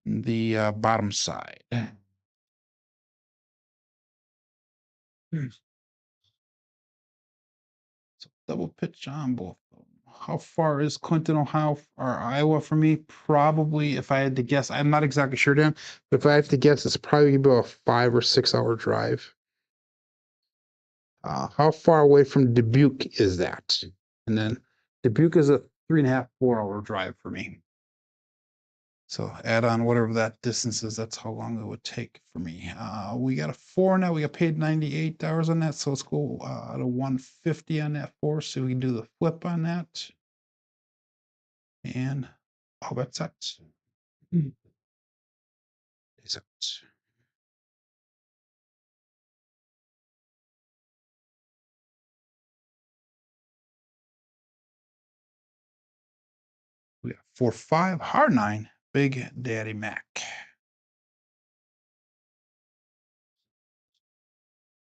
The bottom side. So double pitch on both of them. How far is Clinton, Ohio, or Iowa for me? Probably, if I had to guess, I'm not exactly sure, Dan, but if I have to guess, it's probably about a 5 or 6 hour drive. How far away from Dubuque is that? And then Dubuque is a 3.5, 4 hour drive for me. So add on whatever that distance is, that's how long it would take for me. We got a 4 now. We got paid $98 on that. So let's go to 150 on that 4 so we can do the flip on that. And all bets set. Is it? We got 4-5, hard 9, Big Daddy Mac.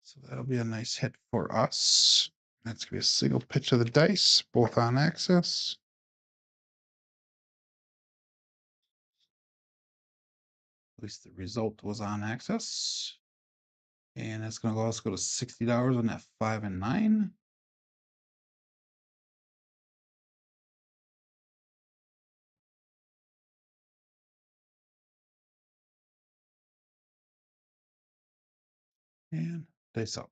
So that'll be a nice hit for us. That's going to be a single pitch of the dice, both on axis. At least the result was on axis. And that's going to go, let's go to $60 on that 5 and 9. And dice out.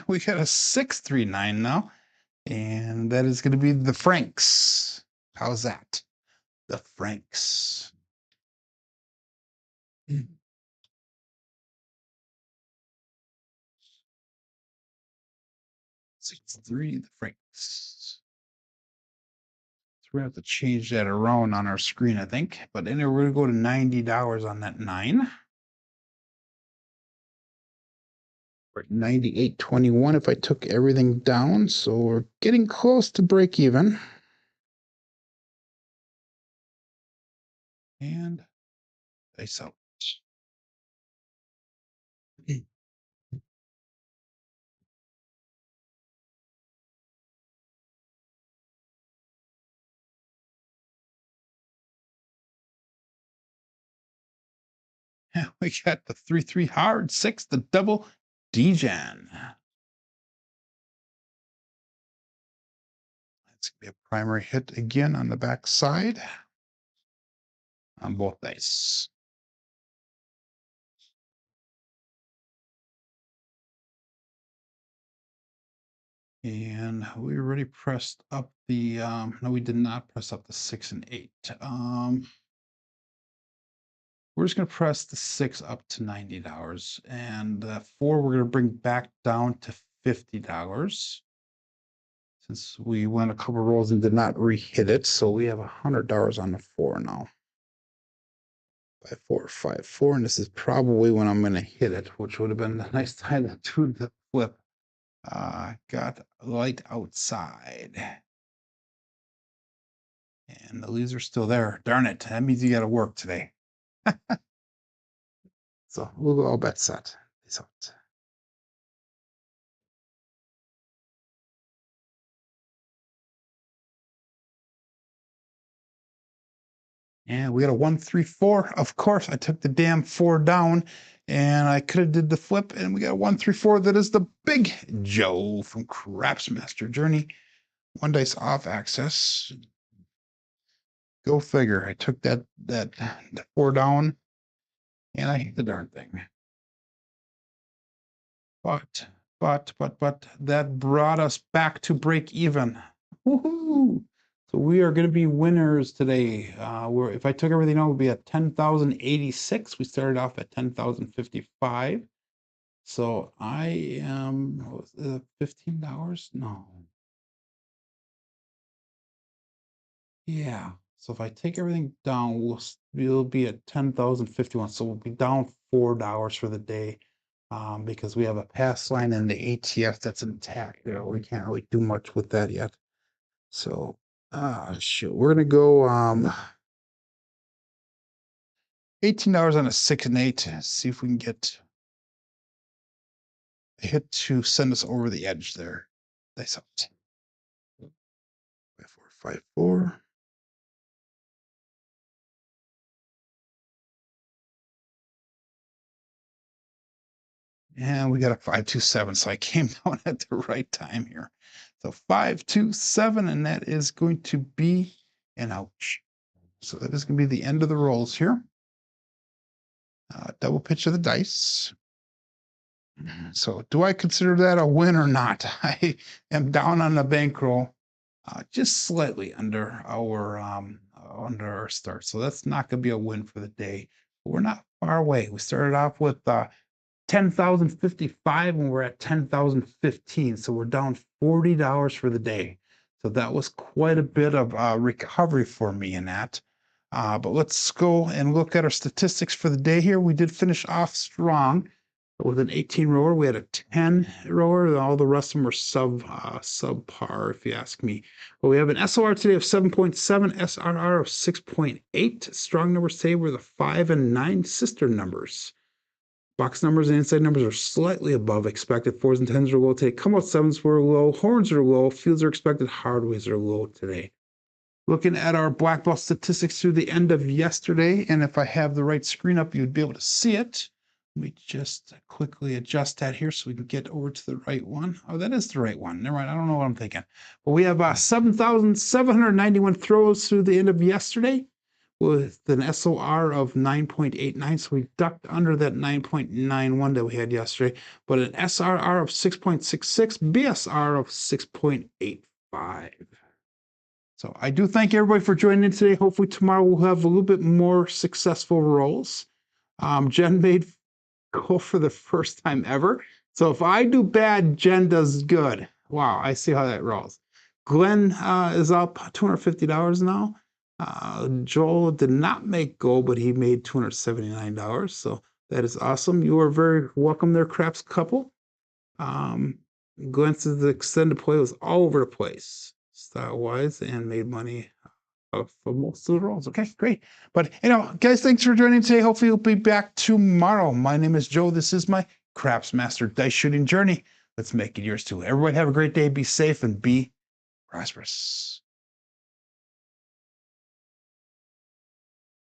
We got a 639 now. And that is going to be the Franks. How's that? The Franks. 6-3, the Franks. So we're going to have to change that around on our screen, I think. But anyway, we're going to go to $90 on that 9. We're at 98.21 if I took everything down. So we're getting close to break even. And dice out. We got the 3-3 hard, 6, the double Degen. That's going to be a primary hit again on the back side on both dice. And we already pressed up the, no, we did not press up the 6 and 8. We're just going to press the 6 up to $90. And 4, we're going to bring back down to $50. Since we went a couple rolls and did not re-hit it. So we have $100 on the 4 now. 5, 4, 5, 4. And this is probably when I'm going to hit it, which would have been a nice time to do the flip. Got light outside. And the leads are still there. Darn it. That means you got to work today. So we'll go all bet set. Peace out. And we got a 1-3-4. Of course, I took the damn 4 down and I could have did the flip. And we got a 1-3-4. That is the big Joe from Craps Master Journey. 1 dice off axis. Go figure. I took that 4 down and I hit the darn thing. But that brought us back to break even. Woohoo! So we are going to be winners today. If I took everything out, we'd be at 10,086. We started off at 10,055. So I am $15? No. Yeah. So if I take everything down, we'll be at 10,051. So we'll be down $4 for the day. Because we have a pass line and the ATF that's intact. You know, we can't really do much with that yet. So, shoot, we're gonna go $18 on a 6 and 8. See if we can get a hit to send us over the edge there. Nice out. 5, 4, 5, 4. And we got a 5-2-7, so I came down at the right time here. So 5-2-7, and that is going to be an ouch. So that is going to be the end of the rolls here. Double pitch of the dice. So do I consider that a win or not? I am down on the bankroll, just slightly under our start. So that's not going to be a win for the day. But we're not far away. We started off with 10,055 and we're at 10,015. So we're down $40 for the day. So that was quite a bit of recovery for me in that. But let's go and look at our statistics for the day here. We did finish off strong. With an 18 rower, we had a 10 rower. All the rest of them were subpar, if you ask me. But we have an SOR today of 7.7, SRR of 6.8. Strong numbers today were the 5 and 9 sister numbers. Box numbers and inside numbers are slightly above expected. 4s and 10s are low today. Come out 7s were low. Horns are low. Fields are expected. Hardways are low today. Looking at our black ball statistics through the end of yesterday, and if I have the right screen up, you'd be able to see it. Let me just quickly adjust that here so we can get over to the right one. Oh, that is the right one. Never mind. I don't know what I'm thinking. But we have 7,791 throws through the end of yesterday with an SOR of 9.89. So we ducked under that 9.91 that we had yesterday, but an SRR of 6.66, BSR of 6.85. So I do thank everybody for joining in today. Hopefully tomorrow we'll have a little bit more successful rolls. Jen made go for the first time ever. So if I do bad, Jen does good. Wow, I see how that rolls. Glenn is up $250 now. Joel did not make goal, but he made $279. So that is awesome. You are very welcome there, Craps couple. Glenn says the extended play was all over the place, style-wise, and made money for most of the rolls. Okay, great. But, guys, thanks for joining today. Hopefully you'll be back tomorrow. My name is Joe. This is my Craps Master Dice Shooting Journey. Let's make it yours too. Everybody have a great day. Be safe and be prosperous.